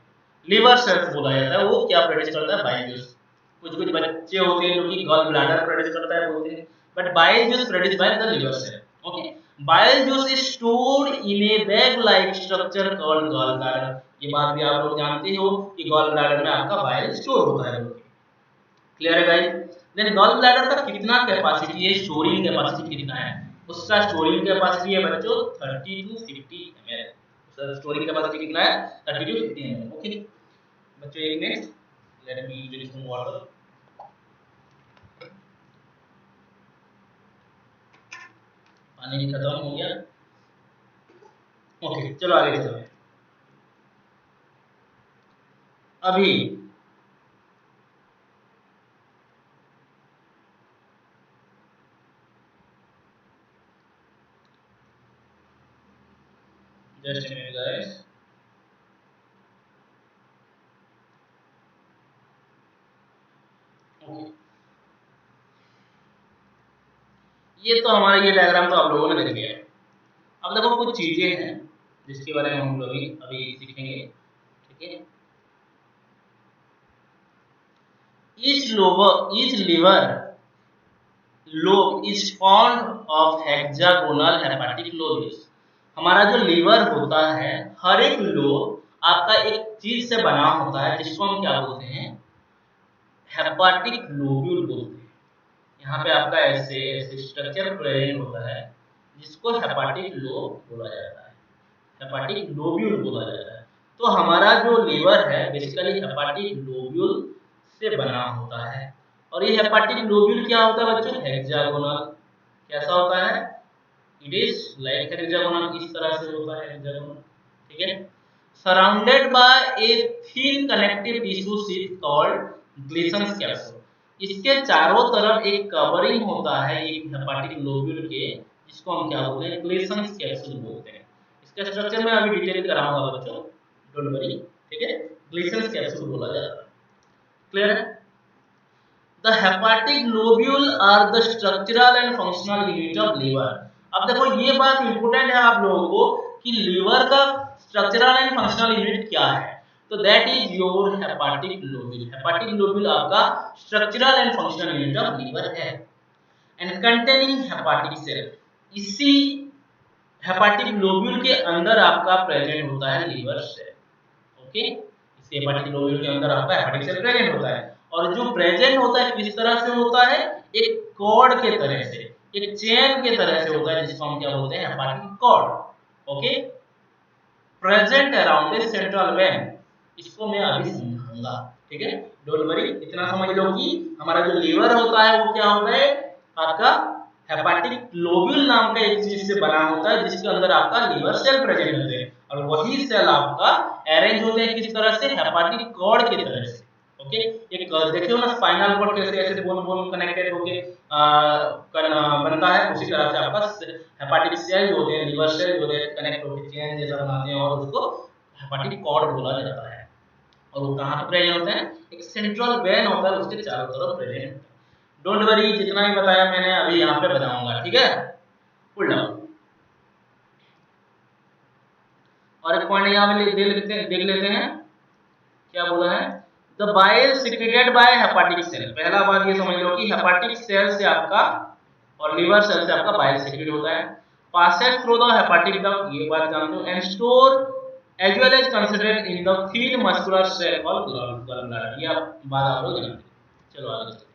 लिवर सेल्स बोला जाता है, वो क्या प्रोड्यूस करता है? Bile juice. कुछ कुछ बच्चे होते हैं जो कि गॉल ब्लैडर प्रोड्यूस करता है बोलते हैं, but bile juice produce by the liver cell. Okay, bile juice is stored in a bag like structure called gall bladder. ये बात भी आप लोग जानते हो कि गॉल ब्लैडर में आपका बाइल स्टोर होता है। क्लियर है गाइस? देन गॉल ब्लैडर का कितना कैपेसिटी है, स्टोरिंग कैपेसिटी कितना है? उसका स्टोरिंग कैपेसिटी है बच्चों 30 टू 50 ml। उसका स्टोरिंग कैपेसिटी कितना है? 30 टू 50 ml। ओके बच्चों, एक next let me use some water. पानी खत्म हो गया। ओके चलो आगे चलो। अभी just a minute guys. Okay ये तो हमारा ये डायग्राम तो आप लोगों ने देख लिया है। अब देखो कुछ चीजें हैं जिसके बारे में हम लोग अभी सीखेंगे। ठीक है, each liver lobe is formed of hexagonal hepatic lobes। हमारा जो लीवर होता है, हर एक लोब आपका एक चीज से बना होता है जिसको हम क्या बोलते हैं? हेपाटिक लोब्यूल बोलते हैं। यहाँ पे आपका ऐसे ऐसे स्ट्रक्चर प्रेजेंट होता है जिसको हेपाटिक लोब बोला जाता है, हेपाटिक लोब्यूल बोला जाता है। तो हमारा जो लीवर है बेसिकली हेपाटिक लोब्यूल से बना होता है। और ये हेपाटिक लोब्यूल क्या होता है बच्चों? हेक्सागोनल। कैसा होता है? इट इज लाइक हेक्सागोनल, इस तरह से होता है हेक्सागोनल। ठीक है, surrounded by a thin connective tissue sheet called Glisson's capsule. इसके चारों तरफ एक कवरिंग होता है एक हेपाटिक लोब्यूल के, जिसको हम क्या बोलते हैं? ग्लिसन्स कैप्सूल बोलते हैं। इसका स्ट्रक्चर मैं अभी डिटेल कराऊंगा बच्चों, डोंट वरी। ठीक है, ग्लिसन्स कैप्सूल बोला जाता है। क्लियर है? The hepatic lobule are the structural and functional unit of liver. अब देखो ये बात इंपॉर्टेंट है आप लोगों को कि लीवर का स्ट्रक्चरल एंड फंक्शनल यूनिट क्या है। तो that is your hepatic lobule. Hepatic lobule आपका structural and functional unit of liver है एंड कंटेनिंग हेपाटिक सेल। इसी हेपाटिक लोब्यूल के अंदर आपका प्रेजेंट होता है लीवर सेल। ओके, इस हेपाटिक लोब्यूल के अंदर आपका हेपाटिक सेल प्रेजेंट होता है। और जो प्रेजेंट होता है किस तरह से होता है? एक कॉर्ड के तरह से, एक चेन के तरह से होता है जिसको हम क्या बोलते हैं? Hepatic cord. Okay, present around a central vein. इसको मैं अभी समझाऊंगा। ठीक है, डोंट वरी, इतना समझ लो कि हमारा जो लीवर होता है वो क्या होता है? आपका हेपाटिक लोब्यूल नाम का एक चीज से बना होता है जिसके अंदर आपका लीवर सेल प्रेजेंट होते हैं। और वही सेल आपका अरेंज होते हैं किस तरह से? हेपाटिक कॉर्ड की तरह से। ओके, एक देखियो ना स्पाइनल कॉर्ड कैसे ऐसे बोन बोन कनेक्टेड होके बनता है, उसी तरह से आपका हेपाटिक सेल जो होते हैं, लीवर सेल जो होते हैं, कनेक्ट होकर चेन जैसा बनाते हैं और उसको हेपाटिक कॉर्ड बोला जाता है। और वो कहाँ पे प्रेजेंट होते हैं? एक सेंट्रल वेन होता है उसके चारों तरफ प्रेजेंट होते हैं। डोंट वरी, जितना भी बताया मैंने अभी यहाँ पे बताऊंगा। ठीक है, पुल डाउन। और एक पॉइंट यहाँ पे देख लेते हैं क्या बोला है? The bile secreted by hepatic cell. पहला बात ये समझ लो कि हेपाटिक सेल से आपका और लीवर सेल से आपका बाइल सिक्रेट होता है, passes through the hepatic duct, ये बात जानते हो, and store as well as considered in the thin muscular cell called gall bladder. ये बात आप लोग जानते हैं। चलो आगे चलते हैं।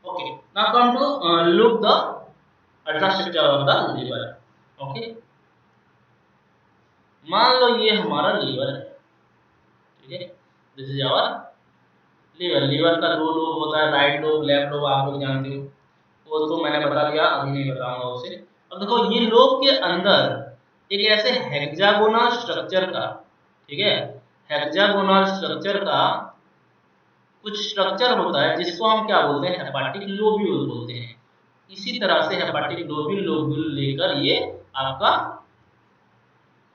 Okay, now come to look the ultra structure of the liver. Okay, मान लो ये हमारा लीवर है। ठीक है, this is our liver. Liver का दो लोब होता है, राइट लोब लेफ्ट लोब, आप लोग जानते हो। वो तो मैंने बता दिया, अभी नहीं बताऊंगा उसे। अब देखो ये लोब के अंदर एक ऐसे हेक्सागोनल स्ट्रक्चर का, ठीक है, हेक्सागोनल स्ट्रक्चर का कुछ स्ट्रक्चर होता है जिसको हम क्या बोलते हैं? हेपाटिक लोब्यूल बोलते हैं। इसी तरह से हेपाटिक लोब्यूल लोब्यूल लेकर ये आपका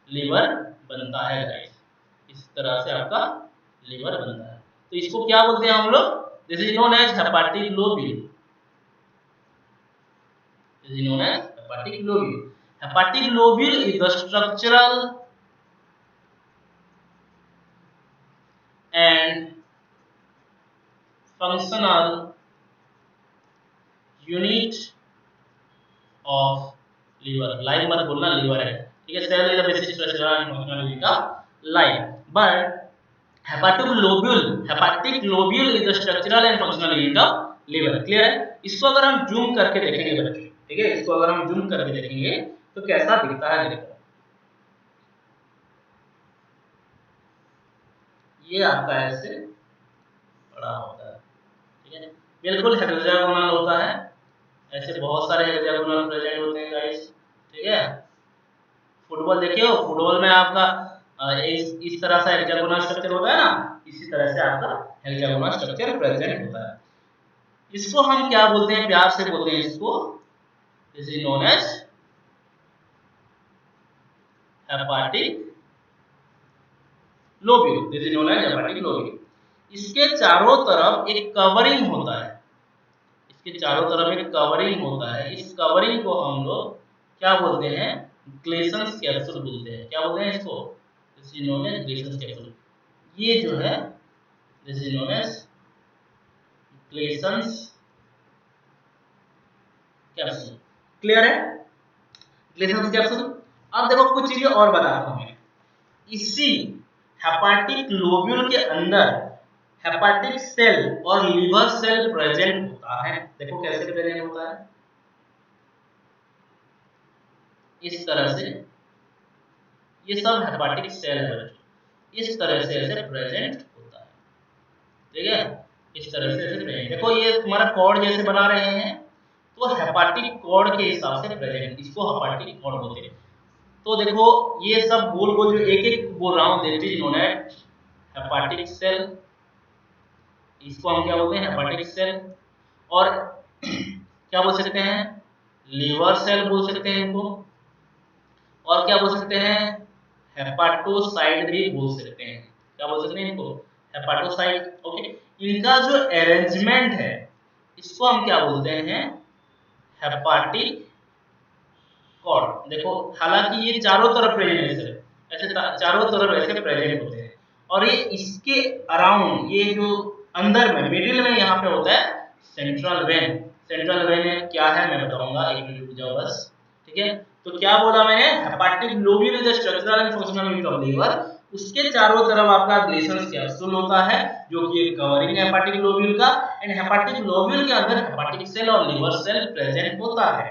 लीवर बनता है गाइस। इस तरह से आपका लीवर बनता है। तो इसको क्या बोलते हैं हम लोग? This is known as hepatic lobule. This is known as hepatic lobule. Hepatic lobule is the structural and functional unit of liver, live मत बोलना, लीवर है, ठीक है। Cell is the basic structural and functional unit of life, but hepatic lobule is the structural and functional unit of liver. Clear है? इसको अगर हम zoom करके देखेंगे बच्चों, ठीक है, इसको अगर हम जूम करके देखेंगे तो कैसा दिखता है, देखो ये आपका ऐसे बड़ा होता है, ठीक है, बिल्कुल हेक्सागोनल होता है, ऐसे बहुत सारे हेक्सागोनल प्रेजेंट होते हैं गाइस, ठीक है। फुटबॉल देखिए, फुटबॉल में आपका इस तरह से हेक्सागोनल स्ट्रक्चर होता है ना, इसी तरह से आपका हेक्सागोनल स्ट्रक्चर प्रेजेंट होता है। इसको हम क्या बोलते हैं, प्यार से बोलते हैं इसको, this is known as hepatic lobule, this is known as hepatic lobule. इसके चारों तरफ एक कवरिंग होता है, इसके चारों तरफ एक कवरिंग होता है, इस कवरिंग को हम लोग क्या बोलते हैं, ग्लेसन्स कैप्सूल बोलते हैं। क्या बोलते हैं इसको, this is known as Glisson's capsule. ये जो है this is known as Glisson's capsule. Clear है? Glisson's capsule. अब देखो कुछ चीजें और बताता हूं मैं। इसी हेपाटिक लोब्यूल के अंदर हेपाटिक सेल और लिवर सेल प्रेजेंट होता है। देखो कैसे प्रेजेंट होता है, इस तरह से, ये सब हेपाटिक सेल है बच्चों, इस तरह से ऐसे प्रेजेंट होता है, ठीक है, इस तरह से ऐसे प्रेजेंट। देखो ये तुम्हारा कॉर्ड जैसे बना रहे हैं, तो हेपाटिक कॉर्ड के हिसाब से प्रेजेंट, इसको हेपाटिक कॉर्ड बोलते हैं। तो देखो ये सब गोल गोल जो एक एक बोल रहा हूं, that is known as hepatic cell, इसको हम क्या बोलते हैं, हेपाटिक सेल। और क्या बोल सकते हैं, लीवर सेल बोल सकते हैं इनको, और क्या बोल सकते हैं, हेपाटोसाइट भी बोल सकते हैं। क्या बोल सकते हैं इनको, हेपाटोसाइट। ओके, इनका जो अरेंजमेंट है इसको हम क्या बोलते हैं, हेपाटिक कॉर्ड। देखो हालांकि ये चारों तरफ प्रेजेंट है, ऐसे चारों तरफ ऐसे प्रेजेंट होते हैं, और ये इसके अराउंड, ये जो अंदर में मिडिल में यहाँ पे होता है सेंट्रल वेन। सेंट्रल वेन क्या है मैं बताऊंगा, एक मिनट रुक जाओ बस, ठीक है। तो क्या बोला मैंने, hepatic lobule is the structural and functional unit of liver. उसके चारों तरफ आपका ग्लेसन्स कैप्सूल होता है, जो कि एक कवरिंग है हेपाटिक लोब्यूल का, एंड हेपाटिक लोब्यूल के अंदर हेपाटिक सेल और लिवर सेल प्रेजेंट होता है।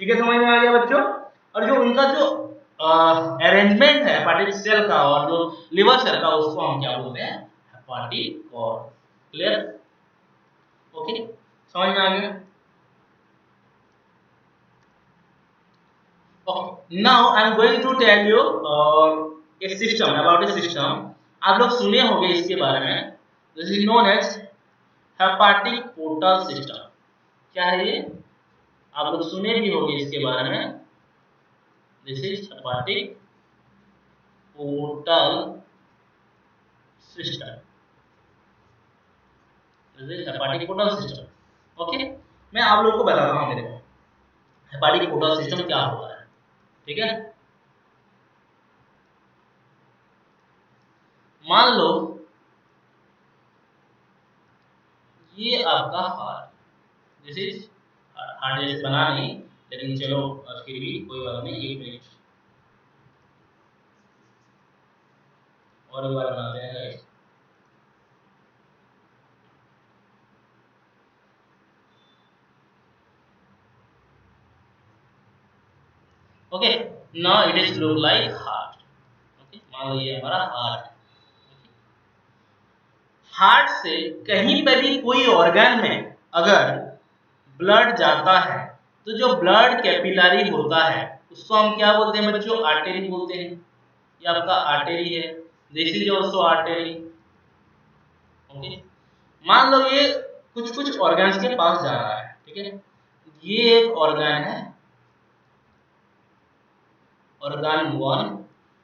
ठीक है, समझ में आ गया बच्चों? और जो उनका जो अरेंजमेंट है हेपाटिक सेल का और जो लिवर सेल का, उसको हम क्या बोलते हैं, हेपाटिक कॉर्ड। क्लियर? ओके, समझ में आ गया? Okay, now I am going to tell you a system, about a system. आप लोग सुने होंगे इसके बारे में, this is known as hepatic portal system. क्या है ये, आप लोग सुने भी होंगे इसके बारे में, this is hepatic portal system, this is hepatic portal system. Okay, मैं आप लोगों को बताता हूँ, देखो हेपाटिक पोर्टल सिस्टम क्या होता है, ठीक है। मान लो ये आपका हार्ट, दिस इज हार्ट, जैसे बना नहीं, लेकिन चलो फिर भी कोई बात नहीं, एक मिनट और एक बार बनाते हैं guys. Okay, now it is look like heart. Okay, मान लो ये हमारा हार्ट है। हार्ट से कहीं पर भी कोई ऑर्गन में अगर ब्लड जाता है, तो जो ब्लड कैपिलरी होता है उसको हम क्या बोलते हैं बच्चों, आर्टरी बोलते हैं। ये आपका आर्टरी है, this is also artery. Okay, मान लो ये कुछ कुछ ऑर्गन्स के पास जा रहा है, ठीक है, ये एक ऑर्गन है, ऑर्गन 1,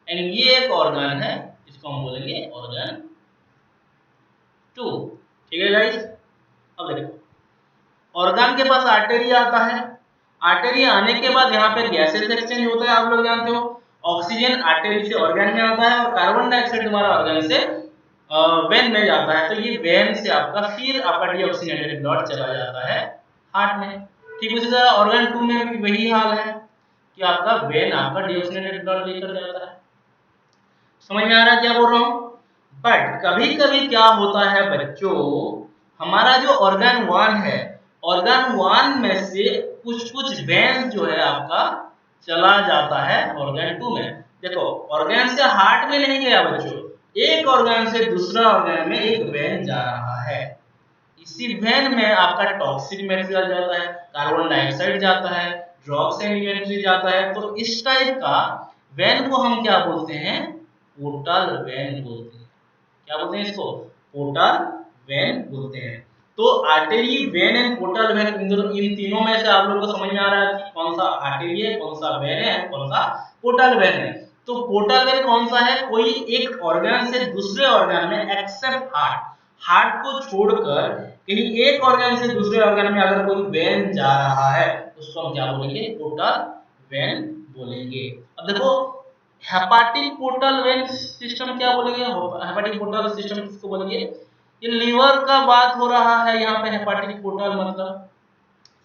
एंड ये एक ऑर्गन है, इसको हम बोलेंगे ऑर्गन 2। ठीक है गाइस, अब देखो ऑर्गन के पास आर्टरी आता है, आर्टरी आने के बाद यहाँ पे गैसेस एक्सचेंज होता है, आप लोग जानते हो। ऑक्सीजन आर्टरी से ऑर्गन में आता है और कार्बन डाइऑक्साइड तुम्हारा ऑर्गन से वेन में जाता है, तो ये वेन से आपका फिर आपका डीऑक्सीजनेटेड ब्लड चला जाता है हार्ट में। ठीक उसी तरह ऑर्गन 2 में भी वही हाल है, कि आपका वेन आपका डीऑक्सीनेटेड ब्लड लेकर जाता है। समझ में आ रहा है क्या बोल रहा हूँ? बट कभी कभी क्या होता है बच्चों, हमारा जो ऑर्गन 1 है, ऑर्गन 1 में से कुछ कुछ वेन जो है आपका चला जाता है ऑर्गन 2 में। देखो ऑर्गन से हार्ट में नहीं गया बच्चों, एक ऑर्गन से दूसरा ऑर्गन में एक वेन जा रहा है। इसी वेन में आपका टॉक्सिक मटेरियल जाता है, कार्बन डाइऑक्साइड जाता है, ड्रग्स एंड इन्वेंट्री जाता है। तो इस टाइप का वेन को हम क्या बोलते हैं? पोर्टल वेन बोलते हैं। क्या बोलते हैं इसको? पोर्टल वेन बोलते हैं। तो artery, vein and portal vein, इन तीनों में से आप लोगों को समझ में आ रहा है कि कौन सा आर्टरी है, कौन सा वेन है, कौन सा पोर्टल वेन है। तो पोर्टल वेन कौन सा है? कोई एक ऑर्गन से दूसरे ऑर्गन में, एक्सेप्ट हार्ट, हार्ट को छोड़कर कहीं एक ऑर्गन से दूसरे ऑर्गन में अगर कोई वेन जा रहा है उसको हम क्या बोलेंगे? पोर्टल वेन बोलेंगे। अब देखो हेपाटिक पोर्टल वेन सिस्टम क्या बोलेंगे? हेपाटिक पोर्टल सिस्टम किसको बोलेंगे? ये लीवर का बात हो रहा है यहाँ पे। हेपाटिक पोर्टल मतलब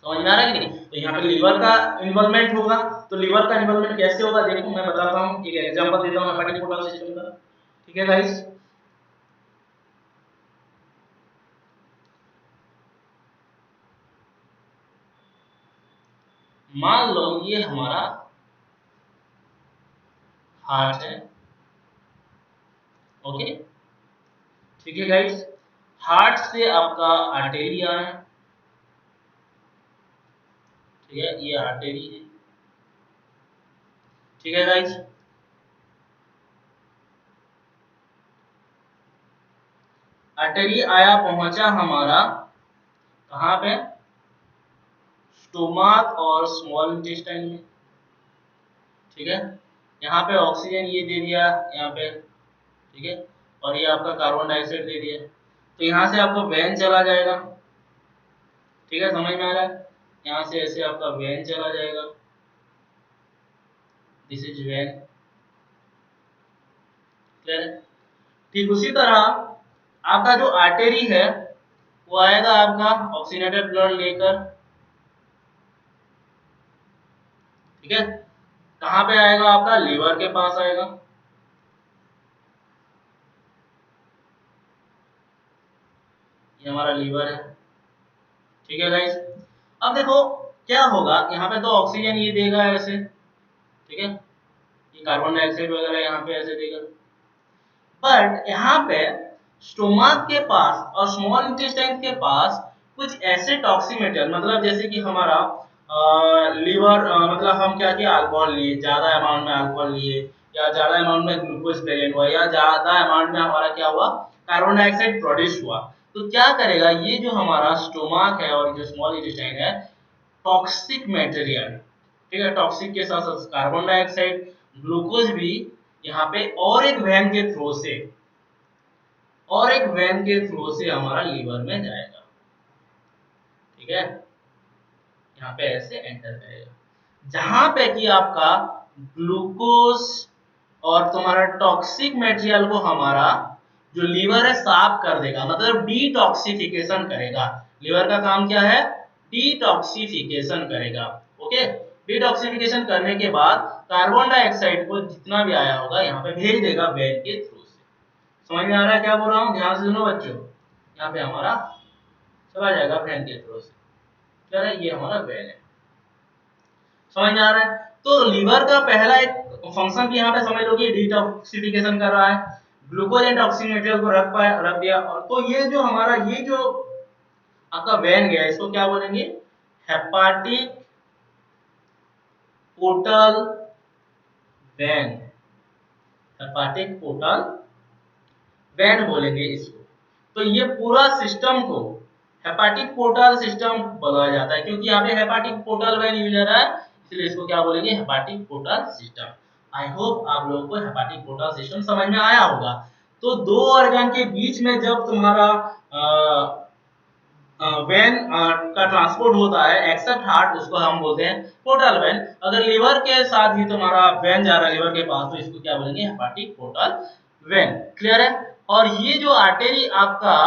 समझ में आ रहा है कि नहीं? तो यहाँ पे लीवर का इन्वॉल्वमेंट होगा। तो लीवर का इन्वॉल्वमेंट कैसे होगा देखो मैं बताता हूँ, एक एग्जांपल देता हूँ हेपाटिक पोर्टल सिस्टम का। ठीक है गाइस, मान लो ये हमारा हार्ट है। ओके, ठीक है गाइस, हार्ट से आपका आर्टेरी आ है। ठीक है, ये आर्टेरी है। ठीक है गाइस, आर्टेरी आया, पहुंचा हमारा कहाँ पे? स्टोमक और स्मॉल इंटेस्टाइन में। ठीक है, यहाँ पे ऑक्सीजन ये दे दिया यहाँ पे। ठीक है, और ये आपका कार्बन डाइऑक्साइड दे दिया। तो यहाँ से आपको वेन चला जाएगा। ठीक है, समझ में आ रहा है? यहाँ से ऐसे आपका वेन चला जाएगा। This is when. क्लियर है? ठीक उसी तरह आपका जो आर्टेरी है वो आएगा आपका ऑक्सीनेटेड ब्लड लेकर। ठीक है, कहाँ पे आएगा? आपका लीवर के पास आएगा। ये हमारा लीवर है। ठीक है गाइस, अब देखो क्या होगा, यहाँ पे तो ऑक्सीजन ये देगा ऐसे। ठीक है, ये कार्बन डाइऑक्साइड वगैरह यहाँ पे ऐसे देगा। बट यहाँ पे स्टोमक के पास और स्मॉल इंटेस्टाइन के पास कुछ ऐसे टॉक्सिक मटेरियल, मतलब जैसे कि हमारा लीवर, मतलब हम क्या किया, अल्कोहल लिए, ज्यादा अमाउंट में अल्कोहल लिए, या ज्यादा अमाउंट में ग्लूकोज प्रेजेंट हुआ, या ज्यादा अमाउंट में हमारा क्या हुआ, कार्बन डाइऑक्साइड प्रोड्यूस हुआ। तो क्या करेगा ये जो हमारा स्टोमक है और जो स्मॉल इंटेस्टाइन है, टॉक्सिक मटेरियल, ठीक है, टॉक्सिक के साथ साथ कार्बन डाइऑक्साइड, ग्लूकोज भी यहाँ पे और एक वेन के थ्रू से, और एक वेन के थ्रू से हमारा लीवर में जाएगा। ठीक है, यहाँ पे ऐसे एंटर करेगा, जहां पे कि आपका ग्लूकोज और तुम्हारा टॉक्सिक मटेरियल को हमारा जो लीवर है साफ कर देगा, मतलब डिटॉक्सिफिकेशन करेगा। लीवर का काम क्या है? डिटॉक्सिफिकेशन करेगा। ओके, डिटॉक्सिफिकेशन करने के बाद कार्बन डाइऑक्साइड को जितना भी आया होगा यहाँ पे भेज देगा वेन के थ्रू से। समझ में आ रहा है क्या बोल रहा हूँ? ध्यान से सुनो बच्चों, यहाँ पे हमारा चला जाएगा वेन के थ्रू से। क्या है? ये हमारा वेन है। समझ में आ रहा है? तो लीवर का पहला एक फंक्शन भी यहाँ पे समझ लो कि डिटॉक्सिफिकेशन कर रहा है, ग्लूकोज एंड टॉक्सिक मटेरियल को रख दिया। और तो ये जो हमारा ये जो आपका वेन गया, इसको क्या बोलेंगे? Hepatic portal when. Hepatic portal when बोलेंगे इसको। तो ये पूरा सिस्टम को हेपाटिक पोर्टल सिस्टम बोला जाता है, क्योंकि यहाँ पे हेपाटिक पोर्टल वेन यूज हो रहा है, इसलिए इसको क्या बोलेंगे? Hepatic portal system. I hope आप लोगों को हेपाटिक पोर्टल सिस्टम समझ में आया होगा। तो दो ऑर्गन के बीच में जब तुम्हारा वेन का ट्रांसपोर्ट होता है एक्सेप्ट हार्ट, उसको हम बोलते हैं पोर्टल वेन। अगर लीवर के साथ ही तुम्हारा वेन जा रहा है लीवर के पास, तो इसको क्या बोलेंगे? Hepatic portal when. क्लियर है? और ये जो आर्टेरी आपका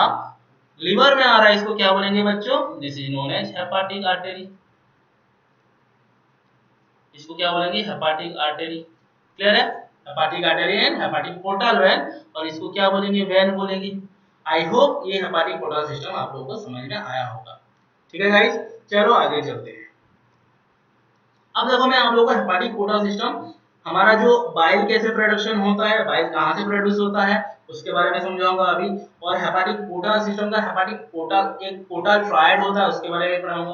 लीवर में आ रहा है, इसको क्या बोलेंगे बच्चों? This is known as hepatic artery. इसको क्या बोलेंगे, हेपाटिक आर्टरी। क्लियर है, hepatic artery and hepatic portal vein, और इसको क्या बोलेंगे, वेन बोलेंगे। आई होप ये हेपाटिक पोर्टल सिस्टम आप लोगों को समझ में आया होगा। ठीक है गाइस, चलो आगे चलते हैं। अब देखो मैं आप लोगों को हेपाटिक पोर्टल सिस्टम, हमारा जो बाइल कैसे प्रोडक्शन होता है, बाइल कहाँ से प्रोड्यूस होता है, उसके बारे में समझाऊंगा अभी। और हेपाटिक पोर्टल सिस्टम का हेपाटिक पोर्टल एक पोर्टल ट्रायड होता है, उसके बारे में पढ़ाऊंगा।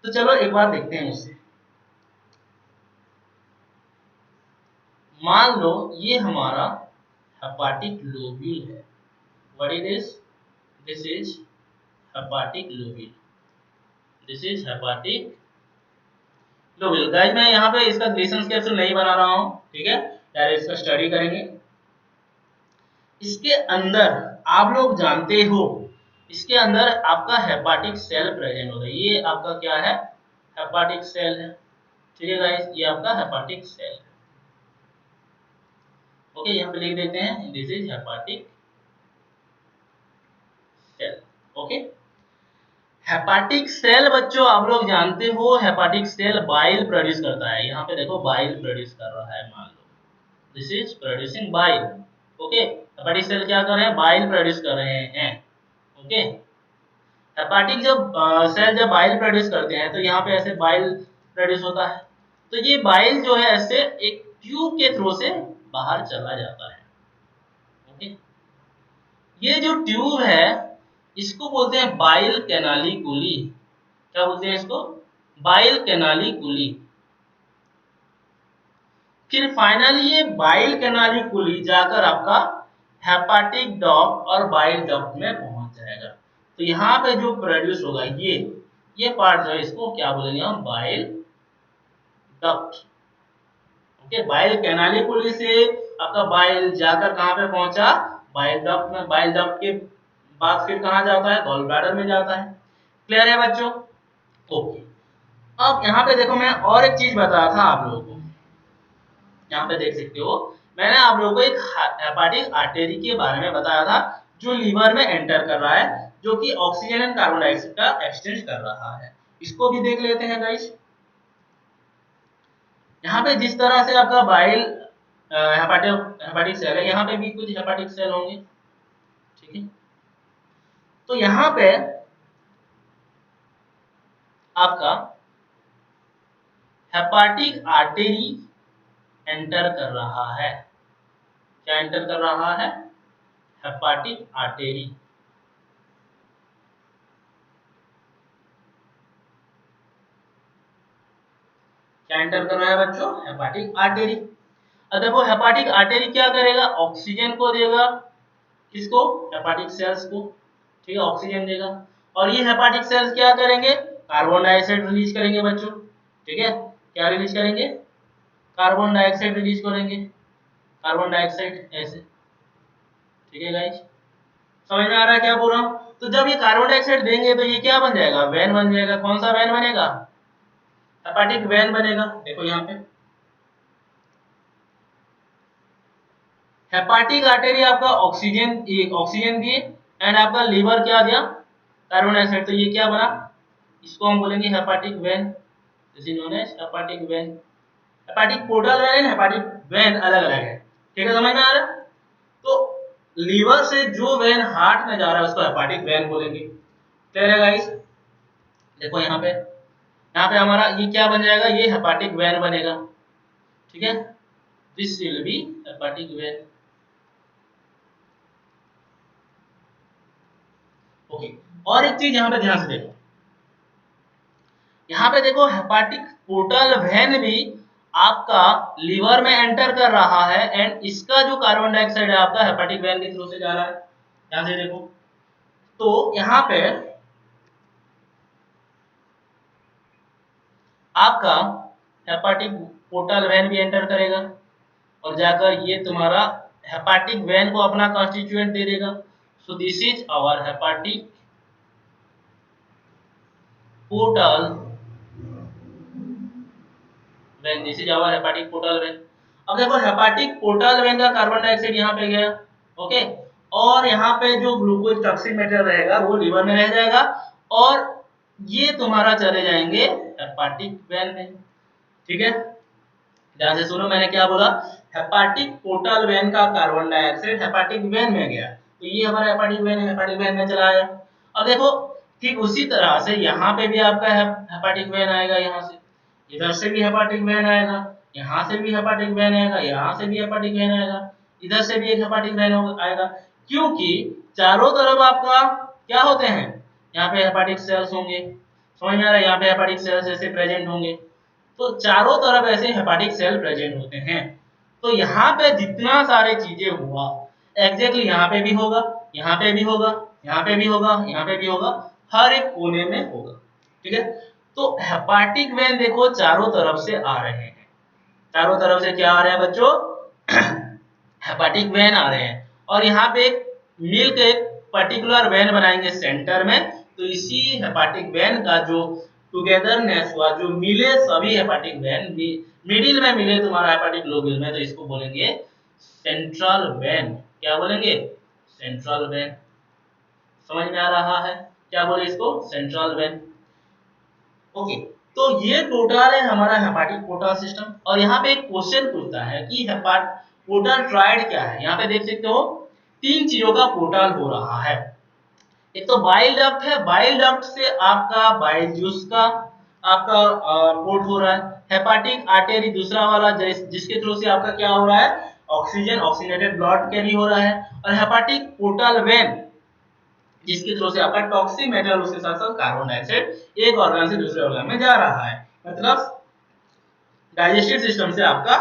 तो चलो एक बार देखते हैं उससे। मान लो ये हमारा हेपाटिक लोब्यूल है। What is this, this is hepatic lobule, this is hepatic lobule. Guys मैं यहाँ पे इसका ग्रेसेंस कैप्सूल नहीं बना रहा हूँ, ठीक है, डायरेक्ट इसका स्टडी करेंगे। इसके अंदर आप लोग जानते हो, इसके अंदर आपका हेपाटिक सेल प्रेजेंट होता है। ये आपका क्या है, हेपाटिक सेल है। ठीक है गाइस, ये आपका हेपाटिक सेल है। ओके, यहाँ पे लिख देते हैं this is hepatic cell. Okay, hepatic cell बच्चों आप लोग जानते हो, हेपाटिक सेल बाइल प्रोड्यूस करता है। यहाँ पे देखो बाइल प्रोड्यूस कर रहा है, मान लो this is producing bile. Okay, hepatic cell क्या कर रहे हैं, बाइल प्रोड्यूस कर रहे हैं। ओके, हेपाटिक जब सेल जब बाइल प्रोड्यूस करते हैं तो यहाँ पे ऐसे बाइल प्रोड्यूस होता है। तो ये बाइल जो है ऐसे एक ट्यूब के थ्रू से बाहर चला जाता है। ओके, ये जो ट्यूब है इसको बोलते हैं बाइल कैनालिकुली। क्या बोलते हैं इसको, बाइल कैनालिकुली। फिर फाइनली ये बाइल कैनालिकुली जाकर आपका हेपाटिक डक्ट और बाइल डक्ट में पहुंच जाएगा। तो यहाँ पे जो प्रोड्यूस होगा ये पार्ट जो है इसको क्या बोलेंगे हम, bile duct. Okay, bile canaliculi से आपका बाइल जाकर कहाँ पे पहुंचा, बाइल डक्ट में। बाइल डक्ट के बाद फिर कहाँ जाता है, गॉल ब्लैडर में जाता है। क्लियर है बच्चों। ओके, अब यहाँ पे देखो मैं और एक चीज बताया था आप लोगों को, यहाँ पे देख सकते हो मैंने आप लोगों को एक हेपाटिक आर्टरी के बारे में बताया था जो लीवर में एंटर कर रहा है, जो कि ऑक्सीजन एंड कार्बन डाइऑक्साइड का एक्सचेंज कर रहा है। इसको भी देख लेते हैं गाइस। यहाँ पे जिस तरह से आपका बाइल हेपाटिक सेल है, यहाँ पे भी कुछ हेपाटिक सेल होंगे। ठीक है, तो यहाँ पे आपका हेपाटिक आर्टरी एंटर कर रहा है। क्या एंटर कर रहा है, हेपाटिक आर्टरी। क्या एंटर कर रहा है बच्चों, हेपाटिक आर्टरी। अब देखो हेपाटिक आर्टरी क्या करेगा, ऑक्सीजन को देगा, किसको, हेपाटिक सेल्स को। ठीक है, ऑक्सीजन देगा। और ये हेपाटिक सेल्स क्या करेंगे, कार्बन डाइऑक्साइड रिलीज करेंगे बच्चों। ठीक है, क्या रिलीज करेंगे, कार्बन डाइऑक्साइड रिलीज करेंगे, कार्बन डाइऑक्साइड ऐसे। ठीक है गाइस, समझ में आ रहा है क्या बोल रहा हूँ। तो जब ये कार्बन डाइऑक्साइड देंगे तो ये क्या बन जाएगा, वैन बन जाएगा। कौन सा वैन बनेगा, हेपाटिक वैन बनेगा। देखो यहाँ पे हेपाटिक आर्टरी आपका ऑक्सीजन दिए एंड आपका लीवर क्या दिया, कार्बन डाइऑक्साइड। तो ये क्या बना, इसको हम बोलेंगे hepatic vein, this is known as hepatic vein. Hepatic portal vein and hepatic vein अलग अलग है। ठीक है, समझ में आ रहा है। तो लीवर से जो वेन हार्ट में जा रहा है उसको हेपाटिक वेन बोलेंगे। क्लियर है गाइस। देखो यहाँ पे हमारा ये क्या बन जाएगा, ये हेपाटिक वेन बनेगा। ठीक है, this will be hepatic when. Okay, और एक चीज यहाँ पे ध्यान से देखो, यहाँ पे देखो हेपाटिक पोर्टल वेन भी आपका लीवर में एंटर कर रहा है एंड इसका जो कार्बन डाइऑक्साइड है आपका हेपाटिक वेन के थ्रू से जा रहा है। ध्यान से देखो, तो यहाँ पे आपका हेपाटिक पोर्टल वेन भी एंटर करेगा और जाकर ये तुम्हारा हेपाटिक वेन को अपना कॉन्स्टिट्यूएंट दे देगा। So this is our hepatic portal vein, this is our hepatic portal vein. अब देखो हेपाटिक पोर्टल वेन का कार्बन डाइऑक्साइड यहाँ पे गया। ओके, और यहाँ पे जो ग्लूकोज टॉक्सिक मेटेरियल रहेगा वो लीवर में रह जाएगा और ये तुम्हारा चले जाएंगे हेपाटिक वेन में। ठीक है, ध्यान से सुनो, मैंने क्या बोला, हेपाटिक पोर्टल वेन का कार्बन डाइऑक्साइड हेपाटिक वेन में गया, तो ये हमारा हेपाटिक वेन है, हेपाटिक वेन में चला आया। अब देखो ठीक उसी तरह से यहाँ पे भी आपका हेपाटिक वेन आएगा, यहाँ से इधर से भी हेपाटिक वेन आएगा, यहाँ से भी हेपाटिक वेन आएगा, यहाँ से भी हेपाटिक वेन आएगा, इधर से भी एक हेपाटिक वेन आएगा, क्योंकि चारों तरफ आपका क्या होते हैं, यहाँ पे हेपाटिक सेल्स होंगे, समझ में आ रहा है, यहाँ पे हेपाटिक सेल्स ऐसे प्रेजेंट होंगे, तो चारों तरफ ऐसे हेपाटिक सेल प्रेजेंट होते हैं। तो यहाँ पे जितना सारे चीजें हुआ एग्जैक्टली यहाँ पे भी होगा, यहाँ पे भी होगा, यहाँ पे भी होगा, यहाँ पे भी होगा, हर एक कोने में होगा, ठीक है। तो हेपाटिक वेन देखो चारों तरफ से आ रहे हैं, चारों तरफ से क्या आ रहे हैं बच्चों, हेपाटिक वेन आ रहे हैं, और यहाँ पे एक मिल के एक पर्टिकुलर वेन बनाएंगे सेंटर में, तो इसी हेपाटिक वेन का जो टुगेदरनेस हुआ, जो मिले सभी हेपाटिक वेन मिडिल में मिले तुम्हारा हेपाटिक लोब्यूल में, तो इसको बोलेंगे सेंट्रल वेन। क्या बोलेंगे, सेंट्रल वेन। समझ में आ रहा है, क्या बोले इसको, सेंट्रल वेन। ओके, तो ये टोटल है हमारा हेपाटिक पोर्टल सिस्टम। और यहाँ पे एक क्वेश्चन पूछता है कि हेपाट पोर्टल ट्राइड क्या है। यहाँ पे देख सकते हो तीन चीजों का पोर्टल हो रहा है। एक तो बाइल डक्ट है, बाइल डक्ट से आपका बाइल जूस का आपका पोर्ट हो रहा है। हेपाटिक आर्टरी दूसरा वाला जिसके थ्रू से आपका क्या हो रहा है, ऑक्सीजन ऑक्सीनेटेड ब्लड कैरी हो रहा है। और हेपाटिक पोर्टल वेन जिसके थ्रू से आपका टॉक्सिक मेटल उसके साथ साथ कार्बन डाइऑक्साइड एक ऑर्गन से दूसरे ऑर्गन में जा रहा है, मतलब डाइजेस्टिव सिस्टम से आपका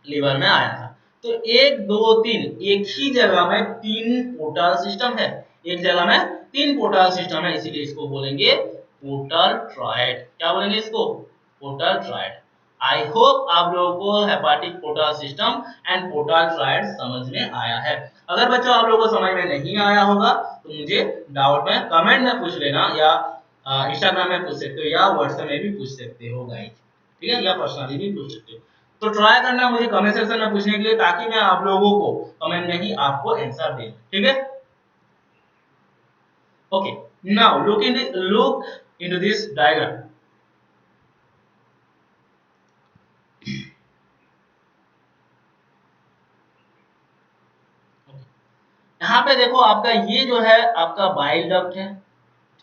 लीवर में आया था। तो एक दो तीन, एक ही जगह में तीन पोर्टल सिस्टम है, एक जगह में तीन पोर्टल सिस्टम है, इसीलिए इसको बोलेंगे पोर्टल ट्रायड। क्या बोलेंगे इसको, पोर्टल ट्रायड। आई होप आप लोगों को hepatic portal system and portal triad समझ में आया है। अगर बच्चों आप लोगों को समझ में नहीं आया होगा तो मुझे डाउट में कमेंट में पूछ लेना, या इंस्टाग्राम में पूछ सकते हो, या व्हाट्सएप में भी पूछ सकते हो गाइस, ठीक है, या पर्सनली भी पूछ सकते हो। तो ट्राई करना मुझे कमेंट सेक्शन में पूछने के लिए, ताकि मैं आप लोगों को कमेंट में ही आपको आंसर दे, ठीक है। Okay, now look into this diagram. यहाँ पे देखो आपका ये जो है आपका बाइल डक्ट है,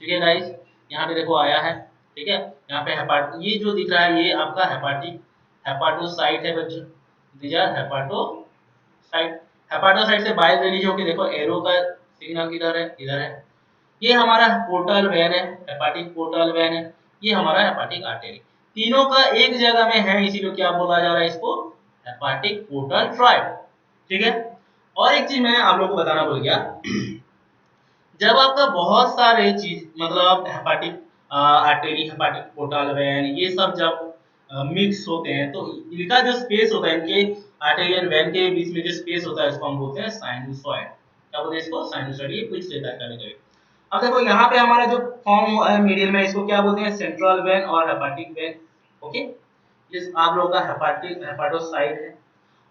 ठीक है गाइस, यहाँ पे देखो आया है, ठीक है। यहाँ पे ये जो दिख रहा है ये आपका हेपाटोसाइट है बच्चों, दीज आर हेपाटोसाइट। हेपाटोसाइट से बाइल रिलीज होके देखो एरो का सिग्नल किधर है, इधर है। ये हमारा पोर्टल वेन है, हेपाटिक पोर्टल वेन है, ये हमारा हेपाटिक आर्टरी, तीनों का एक जगह में है, इसीलिए क्या बोला जा रहा है इसको, हेपाटिक पोर्टल ट्रायड, ठीक है। और एक चीज मैं आप लोगों को बताना भूल गया, जब आपका बहुत सारे चीज मतलब hepatic artery, hepatic portal when, ये सब जब मिक्स होते हैं तो इनका जो स्पेस होता है, इनके आर्टेरियल वेन के बीच में जो स्पेस होता है उसको हम बोलते हैं साइनसॉइड। क्या बोलते हैं इसको, साइनसॉइड। ये पूछ लेता है कभी कभी। अब देखो यहाँ पे हमारा जो फॉर्म है मिडिल में, इसको क्या बोलते हैं, सेंट्रल वेन और हेपाटिक वेन। ओके, ये आप लोगों का हेपाटोसाइड है।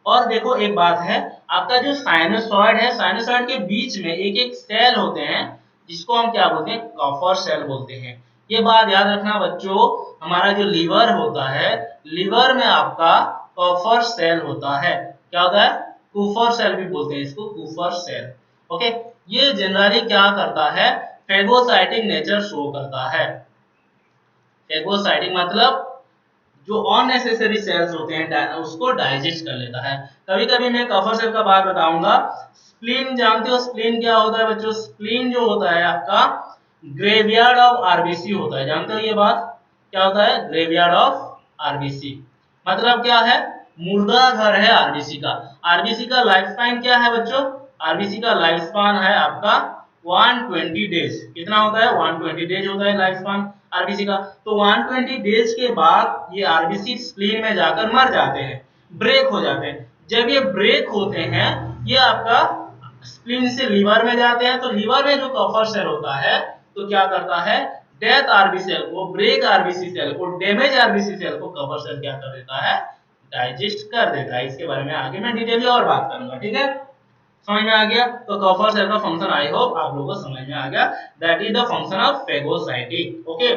और देखो एक बात है, आपका जो साइनसॉइड है, साइनसॉइड के बीच में एक एक सेल होते हैं जिसको हम क्या बोलते हैं, कॉपर सेल बोलते हैं। ये बात याद रखना बच्चों, हमारा जो लीवर होता है, लीवर में आपका कॉपर सेल होता है। क्या होता है, कूफर सेल भी बोलते हैं इसको, कूफर सेल। ओके, ये जनरली क्या करता है, फेगोसाइटिक नेचर शो करता है। फेगोसाइटिक मतलब जो अननेसेसरी सेल्स होते हैं उसको डाइजेस्ट कर लेता है। कभी कभी मैं कफर सेल का बात बताऊंगा। स्प्लीन जानते हो, स्प्लीन क्या होता है बच्चों, स्प्लीन जो होता है आपका ग्रेवयार्ड ऑफ आरबीसी होता है। जानते हो ये बात, क्या होता है, ग्रेवयार्ड ऑफ आरबीसी मतलब क्या है, मुर्दा घर है आरबीसी का। आरबीसी का लाइफ स्पैन क्या है बच्चों, आरबीसी का लाइफ स्पैन है आपका 120 डेज। कितना होता है, 120 डेज होता है लाइफ स्पैन आरबीसी का। तो 120 डेज के बाद ये आरबीसी स्प्लीन में जाकर मर जाते हैं, ब्रेक हो जाते हैं। जब ये ब्रेक होते हैं, ये आपका स्प्लीन से लीवर में जाते हैं। तो लीवर में जो कफर सेल होता है तो क्या करता है, डेथ आरबीसी सेल को, ब्रेक आरबीसी सेल को, डैमेज आरबीसी सेल को कफर सेल क्या कर देता है, डाइजेस्ट कर देता है। इसके बारे में आगे मैं डिटेल और बात करूंगा, ठीक है। समझ में आ गया, तो कॉपर सेल का फंक्शन आई होप आप लोगों को समझ में आ गया, that is the function of phagocytic. Okay,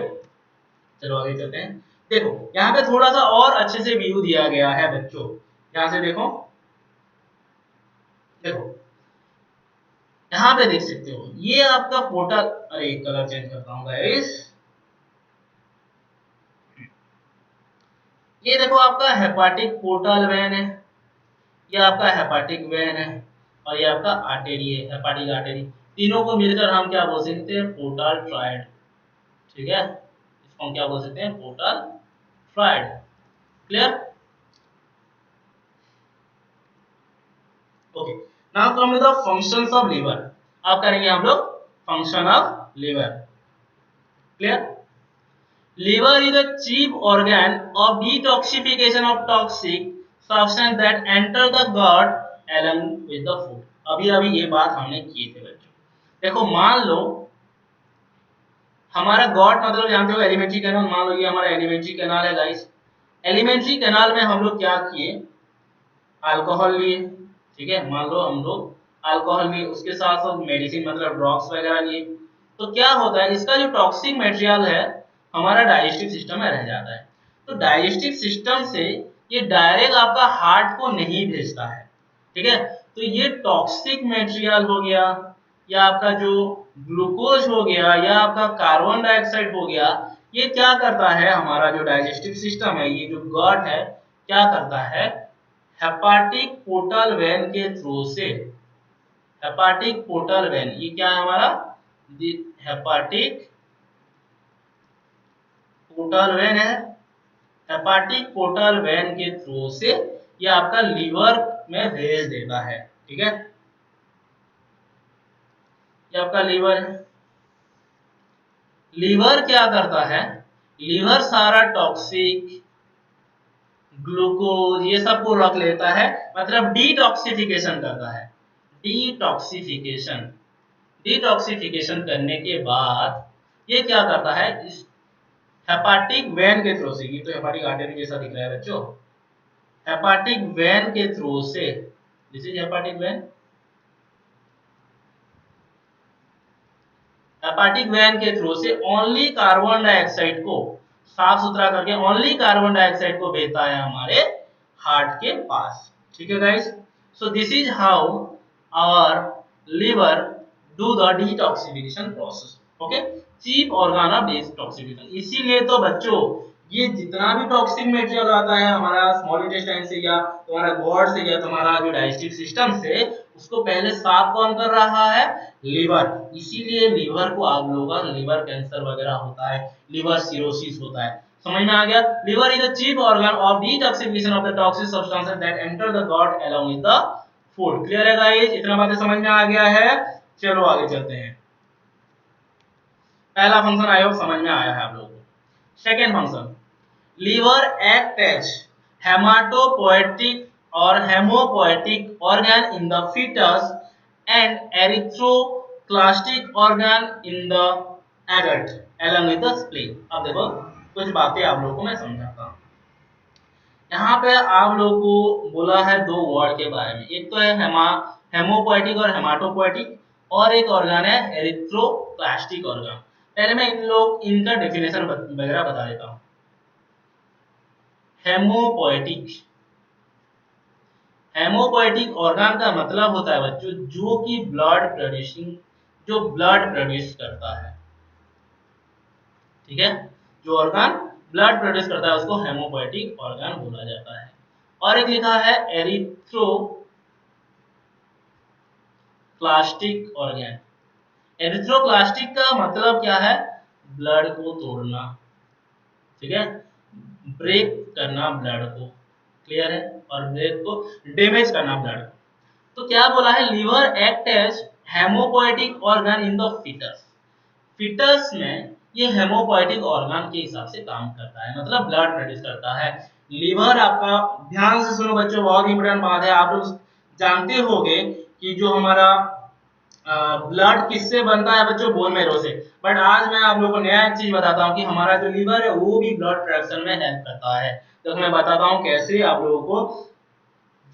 चलो आगे चलते हैं। देखो यहाँ पे थोड़ा सा और अच्छे से व्यू दिया गया है बच्चों, यहाँ से देखो, देखो यहाँ पे देख सकते हो ये आपका पोर्टल, अरे कलर चेंज करता हूँ गाइस, ये देखो आपका हेपाटिक पोर्टल वेन है, ये आपका हेपाटिक वेन है, और ये आपका आर्टेरी है, हेपाटिक आर्टेरी, तीनों को मिलकर हम क्या बोल सकते हैं, पोर्टल ट्रायड, ठीक है, इसको हम क्या बोल सकते हैं, portal triad. Clear? Okay, now come to the functions of liver. अब करेंगे हम लोग function of liver. Clear? Liver is a chief organ of detoxification of toxic substance that enter the gut along with the food। अभी अभी ये बात हमने की थी बच्चों। देखो मान लो हमारा गॉट मतलब जानते हो एलिमेंट्री कैनाल, मान लो ये हमारा एलिमेंट्री कैनाल है गाइस। एलिमेंट्री कैनाल में हम लोग क्या किए, अल्कोहल लिए, ठीक है, मान लो हम लोग अल्कोहल लिए, उसके साथ साथ मेडिसिन मतलब ड्रग्स वगैरह लिए, तो क्या होता है इसका जो टॉक्सिक मटेरियल है हमारा डाइजेस्टिव सिस्टम में रह जाता है। तो डाइजेस्टिव सिस्टम से ये डायरेक्ट आपका हार्ट को नहीं भेजता है, ठीक है, तो ये टॉक्सिक मटेरियल हो गया या आपका जो ग्लूकोज हो गया या आपका कार्बन डाइऑक्साइड हो गया, ये क्या करता है, हमारा जो डाइजेस्टिव सिस्टम है, ये जो गट है, क्या करता है, हेपाटिक पोर्टल वेन के थ्रू से, हेपाटिक पोर्टल वेन, ये क्या है हमारा, हेपाटिक पोर्टल वेन है, हेपाटिक पोर्टल वेन के थ्रू से ये आपका लीवर में भेज देता है, ठीक है, ये आपका लीवर है। लीवर क्या करता है, लीवर सारा टॉक्सिक ग्लूकोज ये सब को रख लेता है, मतलब डिटॉक्सिफिकेशन करता है, डिटॉक्सिफिकेशन, डिटॉक्सिफिकेशन करने के बाद ये क्या करता है, इस हेपाटिक वेन के थ्रू से, ये तो हेपाटिक आर्टरी जैसा दिख रहा है बच्चों, हेपाटिक वेन के थ्रू से, this is hepatic vein, hepatic when के थ्रू से ओनली कार्बन डाइऑक्साइड को साफ सुथरा करके ओनली कार्बन डाइऑक्साइड को भेजता है हमारे हार्ट के पास, ठीक है guys. So this is how our liver do the detoxification process, okay, chief organ of detoxification. इसीलिए तो बच्चों ये जितना भी टॉक्सिक मटेरियल आता है हमारा स्मॉल इंटेस्टाइन से या तुम्हारा गॉड से या तुम्हारा जो डाइजेस्टिव सिस्टम से, उसको पहले साफ कौन कर रहा है, लीवर। इसीलिए लीवर को आप लोगों का लीवर कैंसर वगैरह होता है, लीवर सिरोसिस होता है, समझ में आ गया। Liver is the chief organ of detoxification of the toxic substances that enter the gut along with the food. Clear है गाइस, इतना बातें समझ में आ गया है। चलो आगे चलते हैं। पहला फंक्शन आई होप समझ में आया है आप लोगों को। Second function, liver act as hematopoietic और hemopoietic organ in the foetus and erythroclastic organ in the adult along with the spleen। अब देखो कुछ बातें आप लोगों को मैं समझाता हूँ। यहाँ पे आप लोगों को बोला है दो वर्ड के बारे में, एक तो है हेमोपोएटिक और हेमाटोपोएटिक, और एक ऑर्गन है एरिथ्रोक्लास्टिक ऑर्गन। पहले मैं इनका डेफिनेशन वगैरह बता देता हूँ। हेमोपोएटिक, हेमोपोएटिक ऑर्गन का मतलब होता है बच्चों जो कि ब्लड प्रोड्यूसिंग, जो ब्लड प्रोड्यूस करता है, ठीक है, जो ऑर्गन ब्लड प्रोड्यूस करता है उसको हेमोपोएटिक ऑर्गन बोला जाता है। और एक लिखा है एरिथ्रोक्लास्टिक ऑर्गन। एरिथ्रोक्लास्टिक का मतलब क्या है, ब्लड को तोड़ना, ठीक है, ब्रेक करना ब्लड को, क्लियर है, और ब्रेक को डैमेज करना ब्लड को। तो क्या बोला है, liver act as hemopoietic organ in the foetus. Foetus में ये हेमोपोएटिक ऑर्गन के हिसाब से काम करता है, मतलब ब्लड प्रोड्यूस करता है। लीवर आपका, ध्यान से सुनो बच्चों, बहुत इंपॉर्टेंट बात है। आप लोग जानते होंगे कि जो हमारा ब्लड किससे बनता है बच्चों, बोन मैरो से। बट आज मैं आप लोगों को नया एक चीज बताता हूँ कि हमारा जो लीवर है वो भी ब्लड प्रोडक्शन में हेल्प करता है। तो मैं बताता हूँ कैसे आप लोगों को।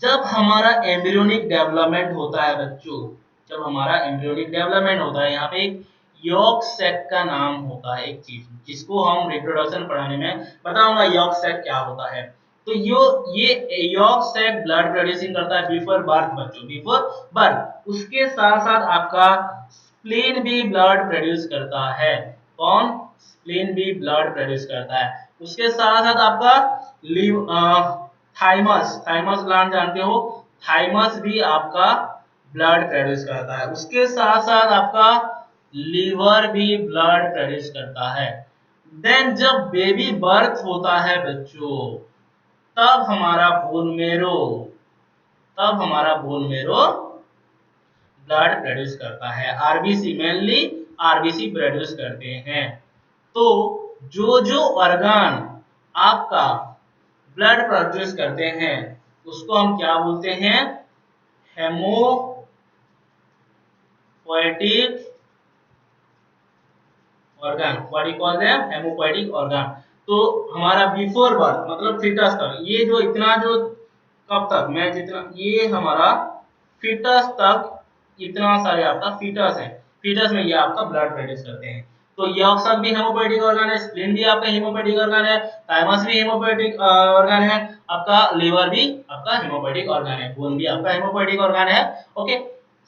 जब हमारा एम्ब्रियोनिक डेवलपमेंट होता है बच्चों, जब हमारा एम्ब्रियोनिक डेवलपमेंट होता है, यहाँ पे एक यॉर्क सैक का नाम होता है एक चीज जिसको हम रिप्रोडक्शन पढ़ाने में बताऊंगा यॉर्क सैक क्या होता है। तो ये यॉर्क सैक ब्लड प्रोड्यूसिंग करता है बिफोर बर्थ बच्चों, बिफोर बर्थ। उसके साथ साथ आपका स्प्लीन भी ब्लड प्रोड्यूस करता है। कौन? स्प्लीन भी ब्लड प्रोड्यूस करता है। उसके साथ साथ आपका थाइमस, थाइमस ग्लैंड जानते हो, थाइमस भी आपका ब्लड प्रोड्यूस करता है। उसके साथ साथ आपका लीवर भी ब्लड प्रोड्यूस करता है। देन जब बेबी बर्थ होता है बच्चों, तब हमारा बोन मेरो, तब हमारा बोन मेरो ब्लड प्रोड्यूस करता है। आरबीसी मेनली आरबीसी प्रोड्यूस करते हैं। तो जो जो ऑर्गन आपका ब्लड प्रोड्यूस करते हैं उसको हम क्या बोलते हैं? Hemopoietic organ. What you call them? Hemopoietic organ. तो हमारा बिफोर बर्थ मतलब फीटस तक, ये जो इतना जो कब तक मैं जितना ये हमारा फीटस तक इतना सारे आपका फीटस है, फीटस में ये आपका ब्लड प्रोड्यूस करते हैं। तो यॉर्क सैक भी हेमोपोएटिक ऑर्गन है, स्प्लीन भी आपका हेमोपोएटिक ऑर्गन है, थाइमस भी हेमोपोएटिक ऑर्गन है, आपका लीवर भी आपका हेमोपोएटिक ऑर्गन है, बोन भी आपका हेमोपोएटिक ऑर्गन है। ओके,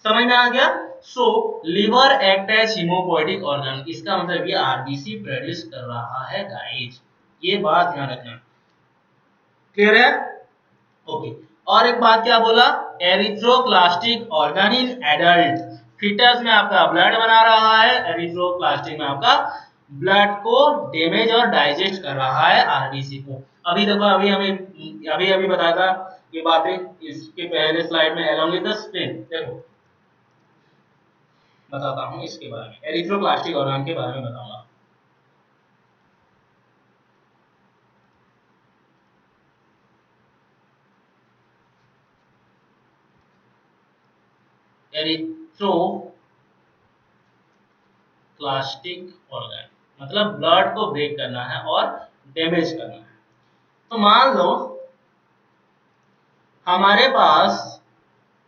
समझ में आ गया? सो liver act as hemopoietic organ, इसका मतलब ये आरबीसी प्रोड्यूस कर रहा है गाइस, ये बात ध्यान रखना। क्लियर है? ओके। और एक बात क्या बोला? एरिथ्रोक्लास्टिक ऑर्गन इन एडल्ट, फीटस में आपका ब्लड बना रहा है, एरिथ्रोक्लास्टिक में आपका ब्लड को डैमेज और डाइजेस्ट कर रहा है आरबीसी को। अभी देखो, अभी अभी बताया था ये बातें इसके पहले स्लाइड में अलोंग विद द स्प्लीन। देखो बताता हूं इसके बारे में, एरिथ्रोक्लास्टिक ऑर्गन के बारे में बताऊंगा। एरिथ्रोक्लास्टिक ऑर्गन मतलब ब्लड को ब्रेक करना है और डैमेज करना है। तो मान लो हमारे पास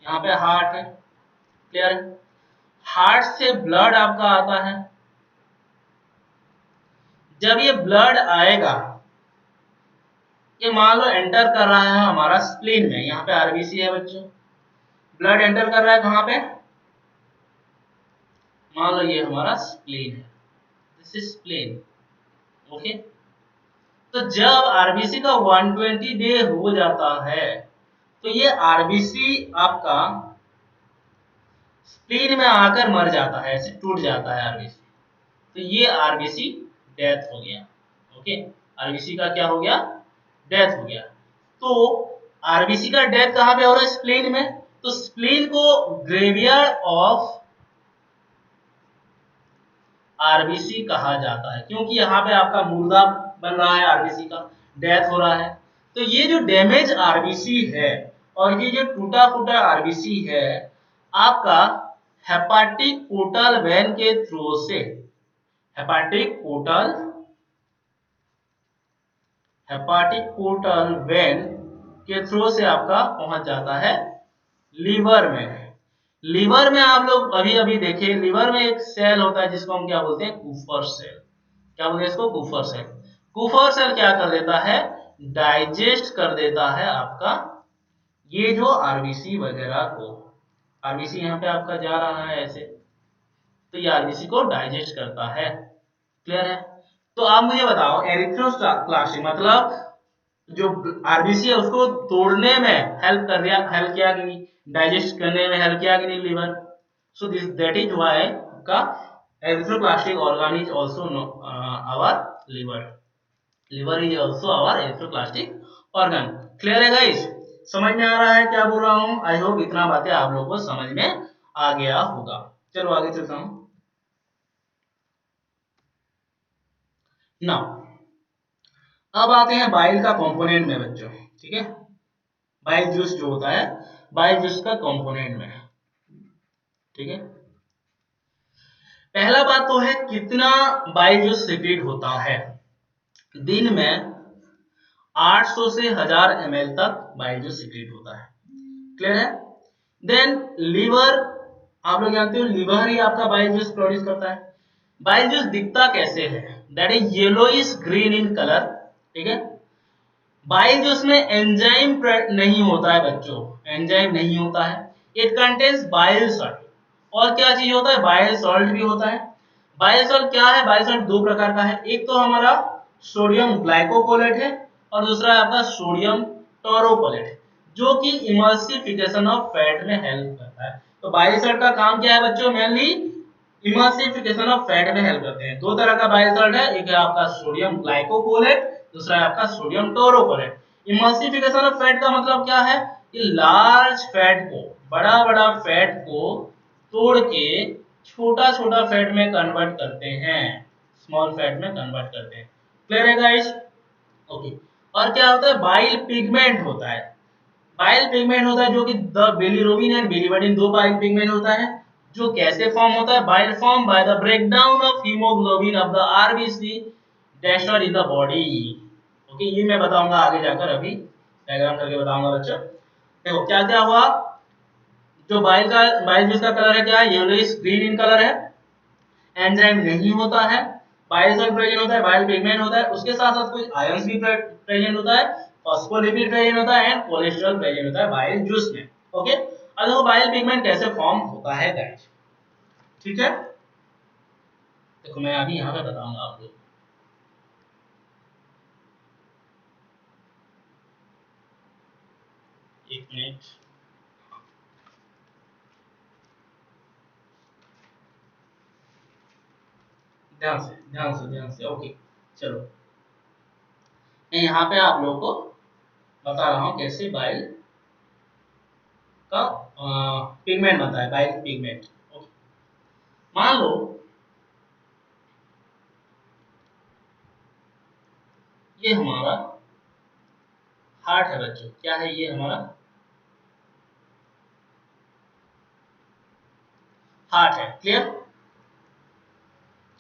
यहाँ पे हार्ट है, क्लियर है? हार्ट से ब्लड आपका आता है। जब ये ब्लड आएगा, ये मान लो एंटर कर रहा है हमारा स्प्लीन में, यहाँ पे आरबीसी है बच्चों, ब्लड एंटर कर रहा है कहाँ पे? मान लो ये हमारा स्प्लीन है, दिस इज स्प्लीन। ओके, तो जब आरबीसी का 120 डे हो जाता है तो ये आरबीसी आपका स्प्लीन में आकर मर जाता है, ऐसे टूट जाता है आरबीसी। तो ये आरबीसी डेथ हो गया। ओके, आरबीसी का क्या हो गया? डेथ हो गया। तो आरबीसी का डेथ कहाँ पे हो रहा है? स्प्लीन में। तो स्प्लीन को ग्रेवयार्ड ऑफ आरबीसी कहा जाता है, क्योंकि यहाँ पे आपका मुर्दा बन रहा है, आरबीसी का डेथ हो रहा है। तो ये जो डैमेज आरबीसी है और ये जो टूटा फूटा आरबीसी है, आपका हेपाटिक पोर्टल वेन के थ्रू से, हेपाटिक पोर्टल वेन के थ्रू से आपका पहुंच जाता है लीवर में। लीवर में आप लोग अभी अभी देखे, लीवर में एक सेल होता है जिसको हम क्या बोलते हैं? Kupffer cell. क्या बोलते हैं इसको? Kupffer cell. कूफर सेल क्या कर देता है? डाइजेस्ट कर देता है आपका ये जो आरबीसी वगैरह को। आरबीसी यहाँ पे आपका जा रहा है ऐसे, तो ये आरबीसी को डाइजेस्ट करता है। क्लियर है? तो आप मुझे बताओ, एरिथ्रोक्लास्टिक मतलब जो आरबीसी है उसको तोड़ने में हेल्प कर दिया, हेल्प किया कि नहीं? डाइजेस्ट करने में हेल्प किया कि नहीं liver? So this that is why का erythroclastic organ is also our liver. Liver is also our erythroclastic organ. Clear है गाइस? समझ में आ रहा है क्या बोल रहा हूं? आई होप इतना बातें आप लोगों को समझ में आ गया होगा। चलो आगे चलता हूं। नाउ अब आते हैं बाइल का कंपोनेंट में बच्चों, ठीक है? बाइल जूस जो होता है, बाइल जूस का कंपोनेंट में, ठीक है? पहला बात तो है कितना बाइल जूस सीक्रेट होता है। दिन में 800 से 1000 ml तक बाइल जूस सीक्रेट होता है। क्लियर है? देन लीवर, आप लोग जानते हो लीवर ही आपका बाइल जूस प्रोड्यूस करता है। बाइल जूस दिखता कैसे है, that is yellowish green in colour, ठीक है। बाइल जूस में एंजाइम नहीं होता है बच्चों, एंजाइम नहीं होता है। इट कंटेन्स बाइल सॉल्ट, और क्या चीज होता है, बाइल सॉल्ट भी होता है। बाइल सॉल्ट क्या है, बाइल सॉल्ट दो प्रकार का है, एक तो हमारा सोडियम ग्लाइकोकोलेट है और दूसरा है आपका सोडियम टोरोकोलेट है, जो कि इमल्सिफिकेशन ऑफ फैट में हेल्प करता है। तो बाइल सॉल्ट का काम क्या है बच्चों, मेनली इमल्सिफिकेशन ऑफ फैट में हेल्प करते हैं। दो तरह का बाइल सॉल्ट है, एक है आपका सोडियम ग्लाइकोकोलेट, दूसरा है आपका sodium taurocholate. Emulsification of fat का मतलब क्या है कि लार्ज फैट को, बड़ा बड़ा फैट को तोड़ के छोटा छोटा फैट में कन्वर्ट करते हैं, स्मॉल फैट में कन्वर्ट करते हैं। क्लियर है गाइस? ओके। और क्या होता है, बाइल पिगमेंट होता है। बाइल पिगमेंट होता है जो कि द बिलीरुबिन एंड बिलीवर्डिन, दो बाइल पिगमेंट होता है, जो कैसे फॉर्म होता है, bile form by the breakdown of haemoglobin of the RBC destroyed in the body. Okay, ये मैं बताऊंगा आगे जाकर, अभी डायग्राम करके बताऊंगा बच्चों। देखो क्या क्या हुआ, जो बाइल जूस का कलर है क्या है, येलोइश ग्रीन इन कलर है। एंजाइम नहीं होता है, बाइल सॉल्ट प्रेजेंट होता है, बाइल पिगमेंट होता है, उसके साथ साथ कुछ आयंस भी प्रेजेंट होता है, फॉस्फोलिपिड प्रेजेंट होता है एंड कोलेस्ट्रॉल प्रेजेंट होता है बाइल जूस में। ओके, अब देखो बाइल पिगमेंट कैसे फॉर्म होता है गाइस, ठीक है। देखो मैं अभी यहाँ पे बताऊंगा आपको। एक मिनट, ध्यान से। ओके, चलो मैं यहाँ पे आप लोगों को बता रहा हूँ कैसे बाइल का पिगमेंट बनता है, बाइल पिगमेंट। ओके, मान लो ये हमारा हार्ट है बच्चों, क्या है ये हमारा हार्ट है। क्लियर?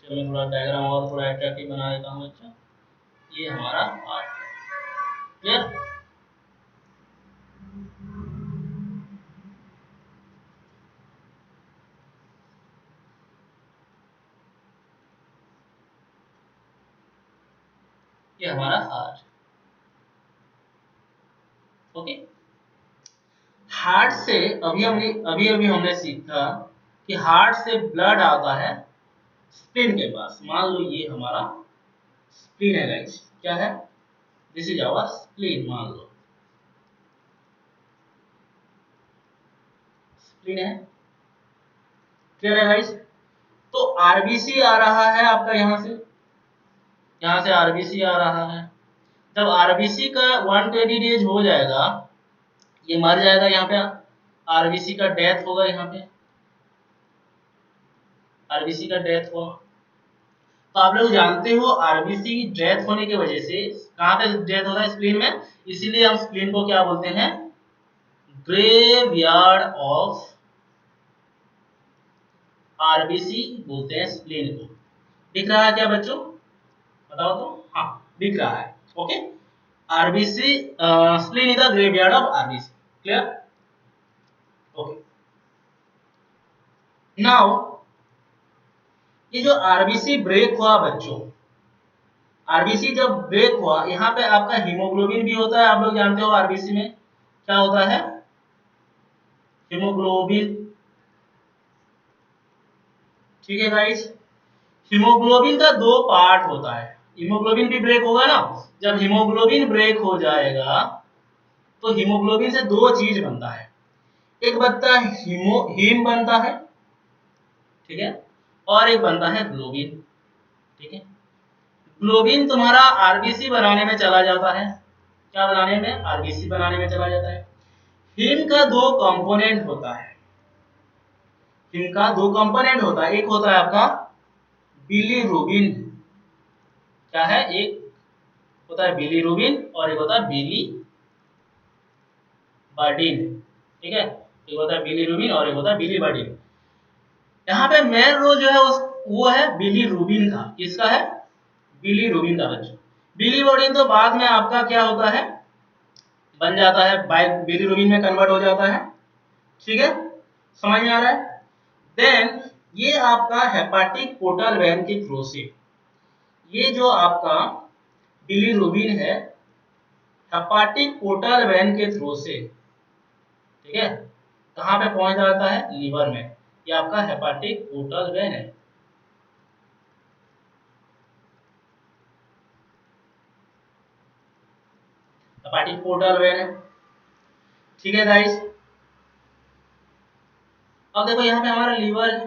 चलो मैं थोड़ा डायग्राम और थोड़ा अट्रैक्टिव बना देता हूँ बच्चों। ये हमारा हार्ट है। क्लियर? ये हमारा हार्ट। ओके, हार्ट से अभी हमने सीखा कि हार्ट से ब्लड आता है स्प्लीन के पास। मान लो ये हमारा स्प्लीन है गाइस, क्या है, दिस इज आवर स्प्लीन, मान लो स्प्लीन है। क्लियर है गाइस? तो आरबीसी आ रहा है आपका यहाँ से आरबीसी आ रहा है। जब आरबीसी का 120 डेज हो जाएगा, ये मर जाएगा, यहाँ पे आरबीसी का डेथ होगा, यहाँ पे आरबीसी का डेथ हुआ। तो आप लोग जानते हो आरबीसी डेथ होने की वजह से कहाँ पे डेथ होता है, स्प्लीन में, इसीलिए हम स्प्लीन को क्या बोलते हैं, ग्रेवयार्ड ऑफ आरबीसी बोलते हैं स्प्लीन को। दिख रहा है क्या बच्चों, बताओ तो? हाँ, दिख रहा है। Okay, RBC spleen is the graveyard of RBC. Clear? Okay, now ये जो आरबीसी ब्रेक हुआ बच्चों, आरबीसी जब ब्रेक हुआ, यहाँ पे आपका हीमोग्लोबिन भी होता है। आप लोग जानते हो आरबीसी में क्या होता है, हीमोग्लोबिन। ठीक है गाइस, हीमोग्लोबिन का दो पार्ट होता है, हीमोग्लोबिन भी ब्रेक होगा ना। जब हीमोग्लोबिन ब्रेक हो जाएगा तो हीमोग्लोबिन से दो चीज बनता है, एक बनता है हीम बनता है, ठीक है, और एक बनता है ग्लोबिन। ठीक है, ग्लोबिन तुम्हारा आरबीसी बनाने में चला जाता है, क्या बनाने में, आरबीसी बनाने में चला जाता है। हीम का दो कंपोनेंट होता है, हीम का दो कंपोनेंट होता है, एक होता है आपका बिलीरुबिन, क्या है, एक होता है बिलीरुबिन और एक होता है बिलीवर्डिन। ठीक है, एक होता है बिलीरुबिन और एक होता है बिलीवर्डिन। यहाँ पे मेन रोल जो है वो है बिलीरुबिन का, किसका है, बिलीरुबिन का बच्चों। बिलीवर्डिन तो बाद में आपका क्या होता है, बन जाता है, बाय बिलीरुबिन में कन्वर्ट हो जाता है। ठीक है, समझ में आ रहा है? देन ये आपका हेपाटिक पोर्टल वेन के थ्रू से, ये जो आपका बिलीरुबिन है हेपाटिक पोर्टल वेन के थ्रू से, ठीक है, कहाँ पे पहुंच जाता है? लीवर में। ये आपका हेपाटिक पोर्टल वेन है। हेपाटिक पोर्टल वेन है, ठीक है गाइस। अब देखो यहाँ पे हमारा लीवर है,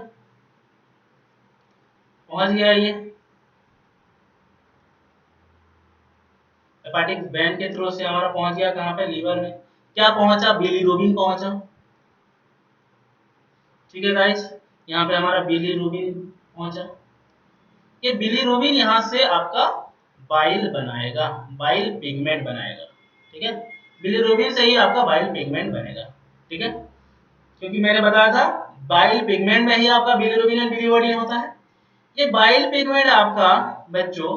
पहुंच गया ये हेपाटिक वेन के थ्रू से हमारा पहुंच गया कहाँ पे? लीवर में। क्या पहुंचा? बिलीरुबिन पहुंचा, ठीक है गाइस। यहाँ पे हमारा बिलीरुबिन पहुंचा। ये बिलीरुबिन यहाँ से आपका बाइल बनाएगा, बाइल पिगमेंट बनाएगा, ठीक है। बिलीरुबिन से ही आपका बाइल पिगमेंट बनेगा, ठीक है, क्योंकि मैंने बताया था बाइल पिगमेंट में ही आपका बिलीरुबिन एंड बिलीवर्डिन होता है। ये बाइल पिगमेंट आपका बच्चों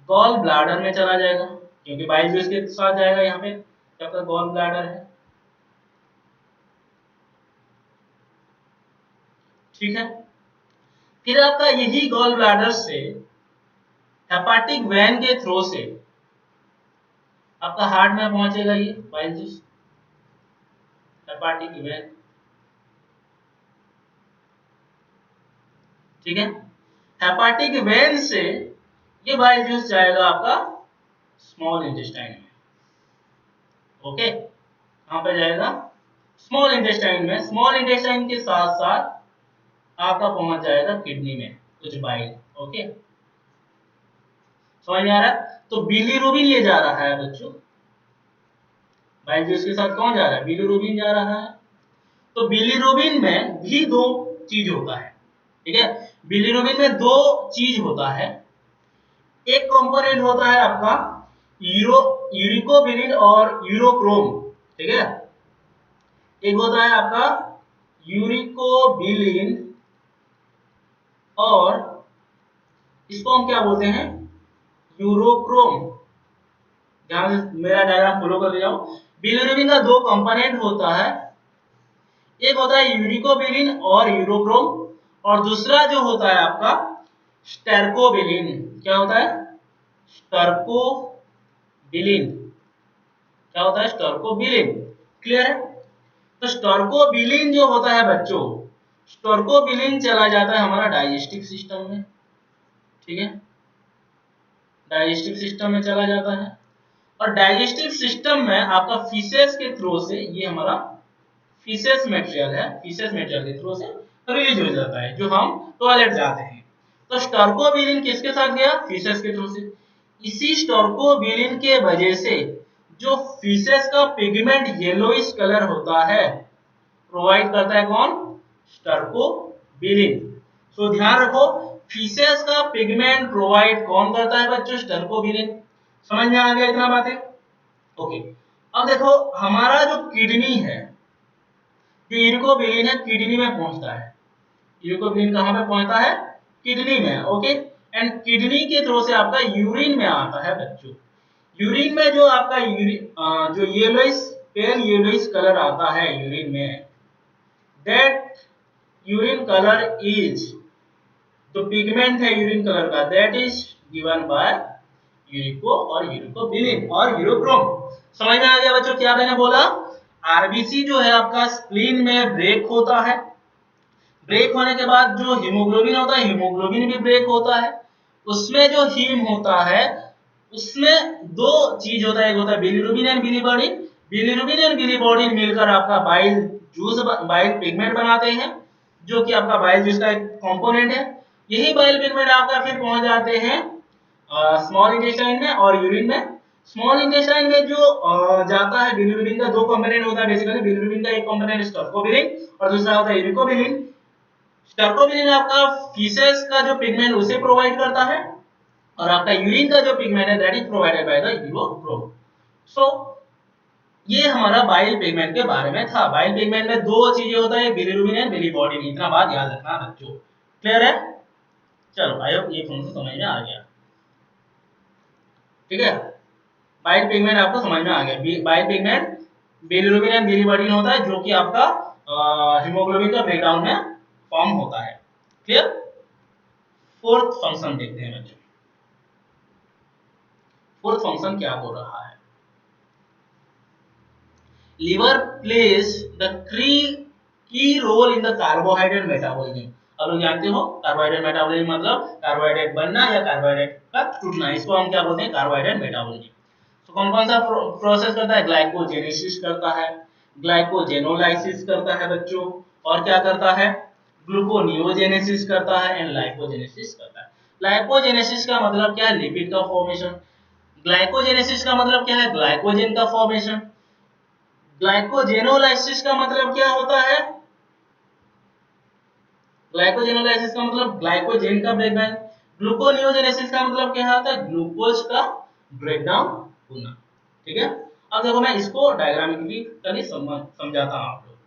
गॉल ब्लैडर में चला जाएगा, क्योंकि बाइल जूस के साथ जाएगा यहाँ पे, आपका गॉल ब्लैडर है, ठीक है। फिर आपका यही गॉल ब्लैडर से हेपाटिक वेन के थ्रू से आपका हार्ट में पहुंचेगा ये बाइल जूस, हेपाटिक वेन, ठीक है। हेपाटिक वेन से ये बाइल जूस जाएगा आपका स्मॉल इंटेस्टाइन में, ओके। कहां पे जाएगा? स्मॉल इंटेस्टाइन में। स्मॉल इंटेस्टाइन के साथ साथ आपका पहुंच जाएगा किडनी में कुछ बाइल, ओके। समझ में आ रहा है? तो बिलीरुबिन ये जा रहा है बच्चों, बाइल जूस के साथ कौन जा रहा है? बिलीरुबिन जा रहा है। तो बिलीरुबिन में भी दो चीज होता है, ठीक है। बिलीरुबिन में दो चीज होता है। एक कंपोनेंट होता है आपका यूरिकोबिलिन और यूरोक्रोम, ठीक है। एक होता है आपका यूरिकोबिलिन और इसको हम क्या बोलते हैं? यूरोक्रोम। ध्यान से मेरा डायग्राम फॉलो कर जाओ। बिलीरुबिन का दो कंपोनेंट होता है, एक होता है यूरिकोबिलिन और यूरोक्रोम, और दूसरा जो होता है आपका स्टेरकोबिलिन। क्या होता है? स्टेरकोबिलिन। क्या होता है? स्टेरकोबिलिन। क्लियर है? तो स्टेरकोबिलिन जो होता है बच्चों, स्टेरकोबिलिन चला जाता है हमारा डाइजेस्टिव सिस्टम में, ठीक है, डाइजेस्टिव सिस्टम में चला जाता है। और डाइजेस्टिव सिस्टम में आपका फीसेस के थ्रू से, ये हमारा फीसेस मटेरियल है, फीसेस मटेरियल के थ्रू से रिलीज हो जाता है जो हम टॉयलेट जाते हैं। तो स्टेरकोबिलिन किसके साथ गया? फीसेस के थ्रू से। इसी स्टेरकोबिलिन के वजह से जो फीसेस का पिगमेंट येलोइश कलर होता है प्रोवाइड करता है कौन? स्टेरकोबिलिन। सो ध्यान रखो, फीसेस का पिगमेंट प्रोवाइड कौन करता है बच्चों? स्टेरकोबिलिन। समझ में आ गया इतना बातें? ओके। अब देखो हमारा जो किडनी है, जो यूरिकोबिलिन है किडनी में पहुंचता है। यूरिकोबिलिन कहां पे पहुंचता है? किडनी में, ओके। एंड किडनी के थ्रू से आपका यूरिन में आता है बच्चों। यूरिन में जो आपका जो येलोइश, पेल येलोइश कलर आता है यूरिन में, दैट यूरिन कलर इज, जो पिगमेंट है यूरिन कलर का, दैट इज गिवन बाय यूरिको और यूरिकोबिलिन और यूरोक्रोम। समझ में आ गया बच्चों क्या मैंने बोला? आरबीसी जो है आपका स्प्लीन में ब्रेक होता है, ब्रेक होने के बाद जो हीमोग्लोबिन होता है, हीमोग्लोबिन भी ब्रेक होता है। उसमें जो हीम होता है उसमें दो चीज होता है, एक होता है bilirubin and biliverdin. Bilirubin and biliverdin मिलकर आपका बाइल जूस, बाइल पिगमेंट बनाते हैं, जो कि आपका बाइल जूस का एक कंपोनेंट है। यही बाइल पिगमेंट आपका फिर पहुंच जाते हैं स्मॉल इंटेस्टाइन में और यूरिन में। स्मॉल इंटेस्टाइन में जो जाता है, बिलीरुबिन का दो कंपोनेंट होता है बेसिकली। बिलीरुबिन का एक कंपोनेंट स्टेरकोबिलिन और दूसरा होता है यूरिकोबिलिन। स्टेरकोबिलिन आपका फीसेस का जो पिगमेंट उसे प्रोवाइड करता है, और आपका यूरिन का जो पिगमेंट है that is provided by the urochrome. So ये हमारा बाइल पिगमेंट के बारे में था। बाइल पिगमेंट में दो चीजें होता है, बिलीरुबिन एंड बिलीवर्डिन। इतना बात याद रखना बच्चों। क्लियर है? चलो आई होप ये तुमको समझ में आ गया, ठीक है। बाइल पिगमेंट आपको समझ में आ गया। Bile pigment bilirubin and biliverdin होता है, जो कि आपका हीमोग्लोबिन का ब्रेकडाउन में फॉर्म होता है। क्लियर? फोर्थ फंक्शन देखते हैं बच्चों। फोर्थ फंक्शन क्या हो रहा है? Liver plays the key role in the carbohydrate metabolism. अब लोग जानते हो कार्बोहाइड्रेट मेटाबॉलिज्म मतलब कार्बोहाइड्रेट बनना या कार्बोहाइड्रेट का टूटना, इसको हम क्या बोलते हैं? Carbohydrate metabolism. तो कौन कौन सा प्रोसेस करता है? ग्लाइकोजेनेसिस करता है, ग्लाइकोजेनोलाइसिस करता है बच्चों, और क्या करता है? ग्लूकोनियोजेनेसिस करता है एंड लाइकोजेनेसिस करता है। लाइकोजेनेसिस का मतलब क्या है? लिपिड का फॉर्मेशन। ग्लाइकोजेनेसिस का मतलब क्या है? ग्लाइकोजन का फॉर्मेशन। ग्लाइकोजेनोलाइसिस का मतलब क्या होता है? ग्लाइकोजेनोलाइसिस का मतलब ग्लाइकोजेन का ब्रेकडाउन। ग्लूकोनियोजेनेसिस का मतलब क्या होता है? ग्लूकोज का ब्रेकडाउन होना। ठीक है, अब देखो मैं इसको डायग्रामिकली समझाता हूं आप लोग।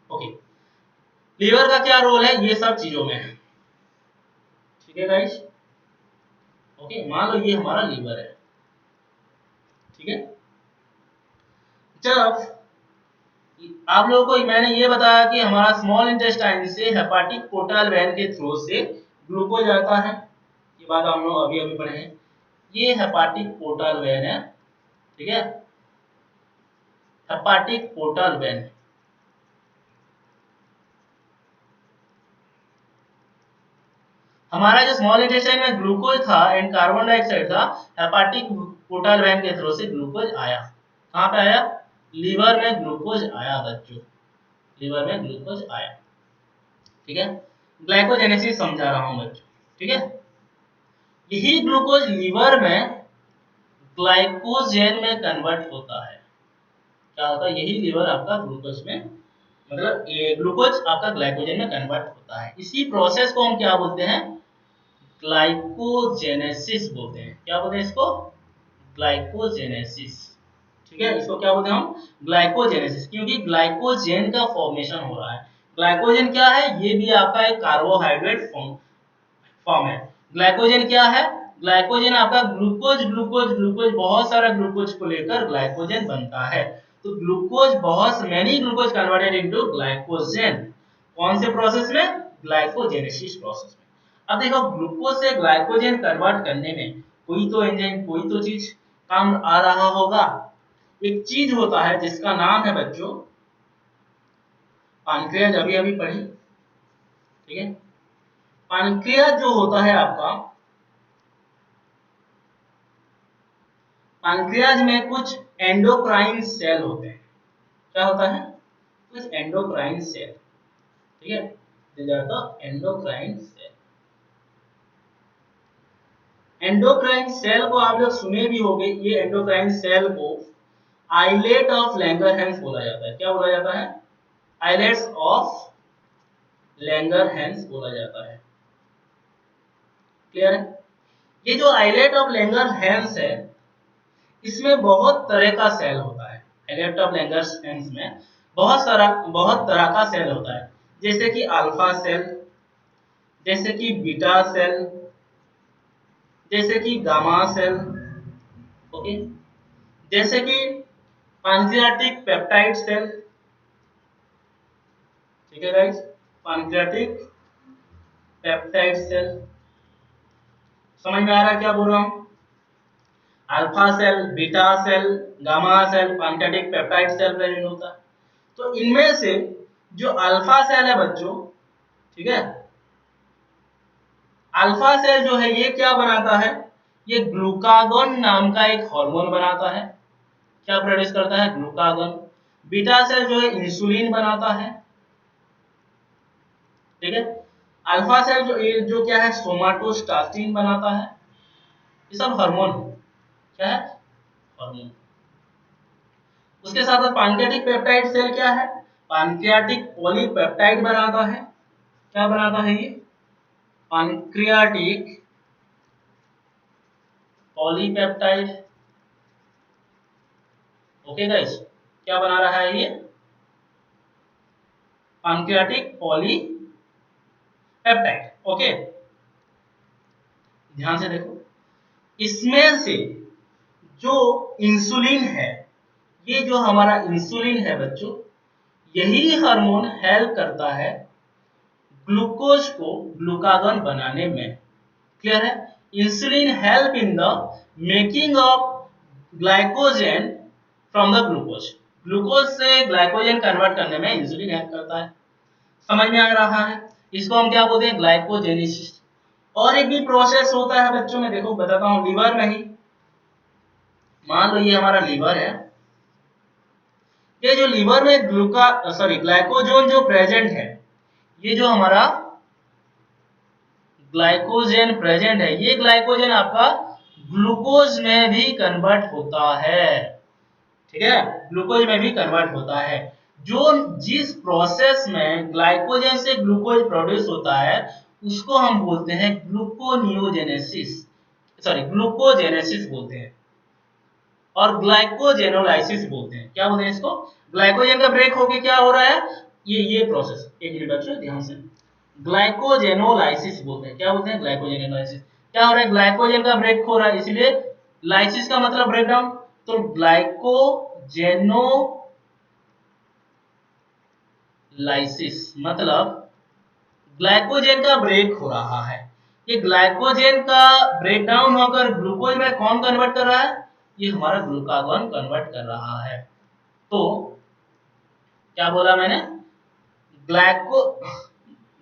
ओके, लीवर का क्या रोल है ये सब चीजों में है। ठीक है गाइस, ओके, मान लो ये हमारा लीवर है। ठीक है, जब आप लोगों को मैंने ये बताया कि हमारा स्मॉल इंटेस्टाइन से हेपाटिक पोर्टल वेन के थ्रू से ग्लूकोज आता है, ये बात हम लोग अभी अभी पढ़े हैं। ये हेपाटिक पोर्टल वेन है। ठीक है, हेपाटिक पोर्टल वेन। हमारा जो स्मॉल इंटेस्टाइन में ग्लूकोज था एंड कार्बन डाइऑक्साइड था, हेपाटिक पोर्टल वेन के थ्रू से ग्लूकोज आया। कहां पे आया? लीवर में ग्लूकोज आया बच्चों, लीवर में ग्लूकोज आया। ठीक है, ग्लाइकोजेनेसिस समझा रहा हूं बच्चों। ठीक है, यही ग्लूकोज लीवर में ग्लाइकोजेन में कन्वर्ट होता है। क्या होता है? यही लीवर आपका ग्लूकोज में मतलब ये ग्लूकोज आपका ग्लाइकोजन में कन्वर्ट होता है। इसी प्रोसेस को हम क्या बोलते हैं? ग्लाइकोजेनेसिस बोलते हैं। क्या बोलते हैं इसको? ग्लाइकोजेनेसिस। ठीक है, इसको क्या बोलते हैं हम? ग्लाइकोजेनेसिस, क्योंकि ग्लाइकोजेन का फॉर्मेशन हो रहा है। ग्लाइकोजन क्या है? ये भी आपका एक कार्बोहाइड्रेट फॉर्म है। ग्लाइकोजन क्या है? ग्लाइकोजन आपका ग्लूकोज ग्लूकोज ग्लूकोज बहुत सारा ग्लूकोज को लेकर ग्लाइकोजन बनता है। तो ग्लूकोज बहुत many glucose converted into glycogen. कौन से प्रोसेस में? ग्लाइकोजेनेसिस प्रोसेस में। अब देखो, ग्लूकोज से ग्लाइकोजन कन्वर्ट करने में कोई तो एंजाइम, कोई तो चीज काम आ रहा होगा। एक चीज होता है जिसका नाम है बच्चों पैनक्रियाज, अभी अभी पढ़ी। ठीक है, पैनक्रियाज जो होता है आपका, पैनक्रियाज में कुछ एंडोक्राइन सेल होते हैं। क्या होता है? कुछ एंडोक्राइन सेल। ठीक है, these are the endocrine cell. Endocrine cell को आप लोग सुने भी होंगे। ये एंडोक्राइन सेल को आइलेट ऑफ लैंगरहैंस बोला जाता है। क्या बोला जाता है? आइलेट्स ऑफ लैंगरहैंस बोला जाता है। क्लियर है? ये जो आइलेट ऑफ लैंगरहैंस है, इसमें बहुत तरह का सेल होता है। आइलेट ऑफ लैंगरहैंस में बहुत तरह का सेल होता है, जैसे कि अल्फा सेल, जैसे कि बीटा सेल, जैसे कि गामा सेल। ओके, जैसे कि पैंक्रियाटिक पेप्टाइड सेल। ठीक है गाइस, पैंक्रियाटिक पेप्टाइड सेल। समझ में आ रहा है क्या बोल रहा हूं? Alpha cell, beta cell, gamma cell, pancreatic peptide cell present होता है। तो इनमें से जो अल्फा सेल है बच्चों, ठीक है, अल्फा सेल जो है ये क्या बनाता है? ये ग्लूकागोन नाम का एक हार्मोन बनाता है। क्या प्रोड्यूस करता है? ग्लूकागोन। बीटा सेल जो है इंसुलिन बनाता है। ठीक है, अल्फा सेल जो क्या है? सोमाटोस्टाटिन बनाता है। ये सब हार्मोन क्या है? हार्मोन। उसके साथ साथ पैंक्रियाटिक पेप्टाइड सेल क्या है? पैंक्रियाटिक पॉलीपेप्टाइड बनाता है। क्या बनाता है ये? Pancreatic polypeptide. ओके गाइस, क्या बना रहा है ये? Pancreatic polypeptide. ओके, ध्यान से देखो, इसमें से जो इंसुलिन है, ये जो हमारा इंसुलिन है बच्चों, यही हार्मोन हेल्प करता है ग्लूकोज को ग्लूकागॉन बनाने में। क्लियर है? Insulin help in the making of glycogen from the glucose. Glucose से ग्लाइकोजन कन्वर्ट करने में इंसुलिन हेल्प करता है। समझ में आ रहा है? इसको हम क्या बोलते हैं? ग्लाइकोजेनेसिस। और एक भी प्रोसेस होता है बच्चों में, देखो बताता हूँ, लीवर में ही। मान लो ये हमारा लीवर है, ये जो लीवर में ग्लाइकोजन जो प्रेजेंट है, ये जो हमारा ग्लाइकोजन प्रेजेंट है, ये ग्लाइकोजन आपका ग्लूकोज में भी कन्वर्ट होता है। ठीक है? ग्लूकोज में भी कन्वर्ट होता है। जो जिस प्रोसेस में ग्लाइकोजन से ग्लूकोज प्रोड्यूस होता है उसको हम बोलते हैं ग्लूकोनियोजेनेसिस, ग्लूकोजेनेसिस बोलते हैं, और ग्लाइकोजेनोलाइसिस बोलते हैं। क्या बोलते हैं इसको? ग्लाइकोजन का ब्रेक होके क्या हो रहा है, ये प्रोसेस, एक मिनट बच्चों ध्यान से, ग्लाइकोजेनोलाइसिस बोलते हैं। क्या बोलते हैं? ग्लाइकोजेनोलाइसिस। क्या हो रहा है? ग्लाइकोजन का ब्रेक हो रहा है, इसलिए लाइसिस का मतलब ब्रेकडाउन। तो ग्लाइकोजेनोलाइसिस मतलब ग्लाइकोजन का ब्रेक हो रहा है। ये ग्लाइकोजन का ब्रेकडाउन होकर ग्लूकोज में कौन कन्वर्ट कर रहा है? ये हमारा ग्लूकागॉन कन्वर्ट कर रहा है। तो क्या बोला मैंने?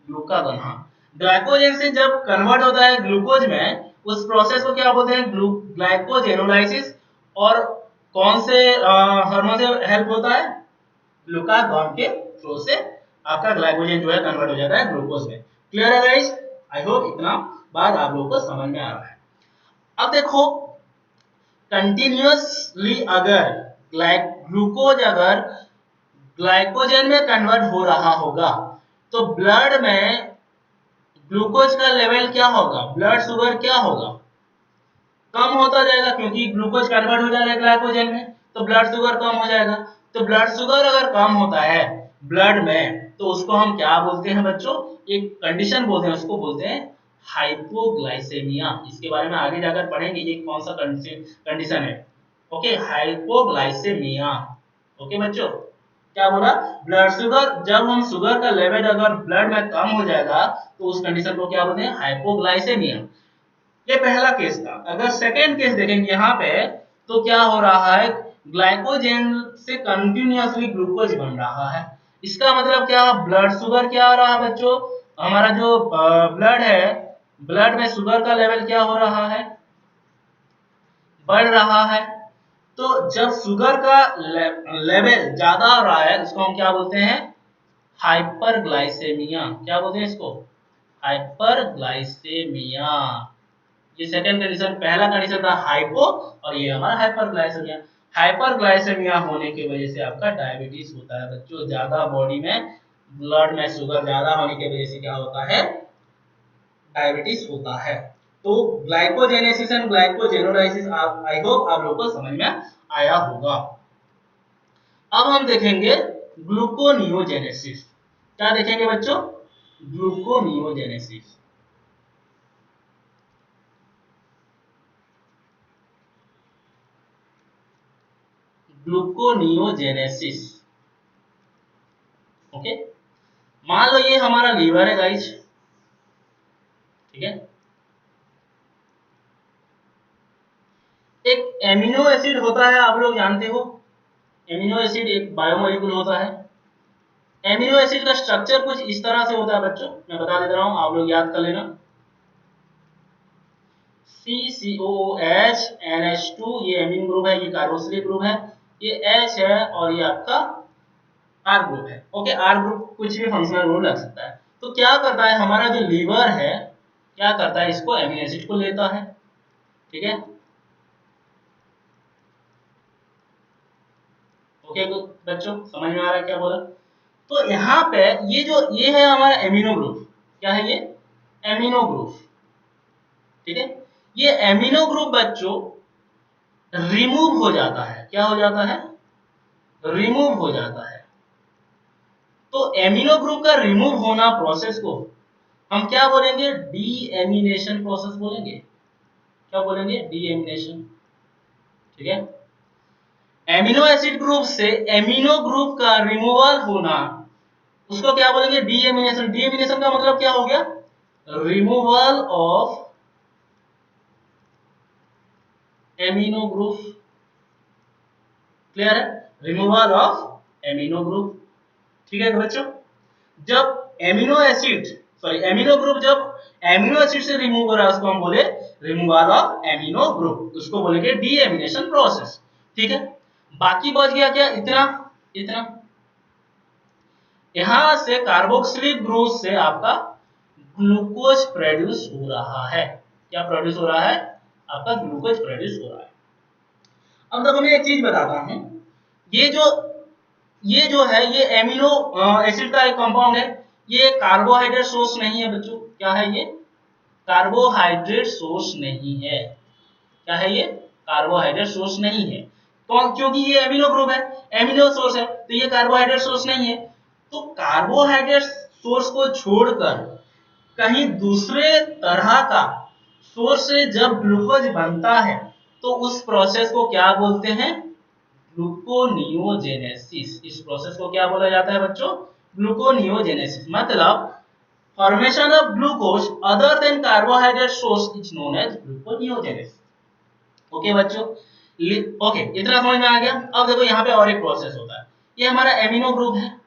ग्लूकागॉन, हाँ, ग्लाइकोजन से जब कन्वर्ट होता है ग्लूकोज में, उस प्रोसेस को क्या बोलते हैं? ग्लाइकोजेनोलाइसिस। और कौन से हार्मोन से हेल्प होता है? ग्लूकागॉन के थ्रू से आपका ग्लाइकोजन जो है कन्वर्ट हो जाता है ग्लूकोज में। क्लियर है गाइस? आई होप इतना बात आप लोगों को समझ में आ रहा है। अब देखो, कंटिन्यूअसली अगर ग्लूकोज अगर ग्लाइकोजन में कन्वर्ट हो रहा होगा तो ब्लड में ग्लूकोज का लेवल क्या होगा? ब्लड शुगर क्या होगा? कम होता जाएगा, क्योंकि ग्लूकोज कन्वर्ट हो जा रहा है ग्लाइकोजन में, तो ब्लड शुगर कम हो जाएगा। तो ब्लड शुगर अगर कम होता है ब्लड में, तो उसको हम क्या बोलते हैं बच्चों? एक कंडीशन बोलते हैं, उसको बोलते हैं हाइपोग्लाइसेमिया। इसके बारे में आगे जाकर पढ़ेंगे, ये कौन सा कंडीशन है। Okay, hypoglycaemia. ओके बच्चों, क्या बोला? ब्लड शुगर, जब हम शुगर का लेवल अगर ब्लड में कम हो जाएगा तो उस कंडीशन को क्या बोलते हैं? हाइपोग्लाइसेमिया। ये पहला केस था। अगर सेकेंड केस देखेंगे यहाँ पे, तो क्या हो रहा है? ग्लाइकोजन से कंटिन्यूअसली ग्लूकोज बन रहा है। इसका मतलब क्या? ब्लड शुगर क्या हो रहा है बच्चों? हमारा जो ब्लड है, ब्लड में शुगर का लेवल क्या हो रहा है? बढ़ रहा है। तो जब शुगर का लेवल ज्यादा हो रहा है, उसको हम क्या बोलते हैं? हाइपरग्लाइसेमिया। क्या बोलते हैं इसको? हाइपरग्लाइसेमिया। ये सेकंड कंडीशन, पहला कंडीशन था हाइपो, और ये हमारा हाइपरग्लाइसेमिया। हाइपरग्लाइसेमिया होने की वजह से आपका डायबिटीज होता है बच्चों। ज्यादा बॉडी में ब्लड में शुगर ज्यादा होने की वजह से क्या होता है? डायबिटीज होता है। तो ग्लाइकोजेनेसिस एंड ग्लाइकोजेनोलाइसिस, आप आई होप आप लोगों को समझ में आया होगा। अब हम देखेंगे ग्लूकोनियोजेनेसिस। क्या देखेंगे बच्चों? ग्लूकोनियोजेनेसिस। ग्लूकोनियोजेनेसिस। ओके, मान लो ये हमारा लीवर है गाइस, ठीक है? एक एमिनो एसिड होता है, आप लोग जानते हो, एमिनो एसिड एक बायोमोलिक्यूल होता है। एमिनो एसिड का स्ट्रक्चर कुछ इस तरह से होता है बच्चों, मैं बता देता हूं, आप लोग याद कर लेना। CCOOH NH2, ये एमीन ग्रुप है, ये कार्बोक्सिलिक ग्रुप है, ये H है, और ये आपका R ग्रुप है। ओके, R ग्रुप कुछ भी फंक्शनल ग्रुप लग सकता है। तो क्या करता है हमारा जो लीवर है, क्या करता है? इसको एमिनो एसिड को लेता है, ठीक है? ओके बच्चों, समझ में आ रहा है क्या बोला? तो यहाँ पे ये है हमारा एमिनो ग्रुप। क्या है ये? एमिनो ग्रुप, ठीक है? ये एमिनो ग्रुप बच्चों रिमूव हो जाता है। क्या हो जाता है? रिमूव हो जाता है। तो एमिनो ग्रुप का रिमूव होना प्रोसेस को हम क्या बोलेंगे? डीएमिनेशन प्रोसेस बोलेंगे। क्या बोलेंगे? डीएमिनेशन, ठीक है? एमिनो एसिड ग्रुप से एमिनो ग्रुप का रिमूवल होना, उसको क्या बोलेंगे, डीएमिनेशन। डीएमिनेशन का मतलब क्या हो गया, removal of amino group. Clear है, रिमूवल ऑफ एमिनो ग्रुप। ठीक है बच्चों, जब amino acid sorry amino group जब एमिनो एसिड से रिमूव हो रहा है उसको हम बोले रिमूवल ऑफ एमिनो ग्रुप, उसको बोलेंगे डीएमिनेशन प्रोसेस। ठीक है, बाकी बच गया क्या, इतना इतना। यहां से कार्बोक्सिलिक ग्रुप से आपका ग्लूकोज प्रोड्यूस हो रहा है। क्या प्रोड्यूस हो रहा है, आपका ग्लूकोज प्रोड्यूस हो रहा है। अब देखो मैं एक चीज बताता हूं, ये जो है ये एमिनो एसिड का एक कंपाउंड है, ये कार्बोहाइड्रेट सोर्स नहीं है बच्चों। क्या है ये, कार्बोहाइड्रेट सोर्स नहीं है। क्या है ये, कार्बोहाइड्रेट सोर्स नहीं है। तो क्योंकि ये एमिनो ग्रुप है, एमिनो सोर्स है, तो ये कार्बोहाइड्रेट सोर्स नहीं है। तो कार्बोहाइड्रेट सोर्स को छोड़कर कहीं दूसरे तरह का सोर्स से जब ग्लूकोज बनता है तो उस प्रोसेस को क्या बोलते हैं, ग्लूकोनियोजेनेसिस। इस प्रोसेस को क्या बोला जाता है बच्चों, ग्लूकोनियोजेनेसिस। मतलब formation of glucose other than carbohydrate source is known as gluconeogenesis. Okay बच्चों, ओके इतना समझ में आ गया। अब देखो यहाँ पे और एक प्रोसेस होता है, ये हमारा एमिनो ग्रुप है।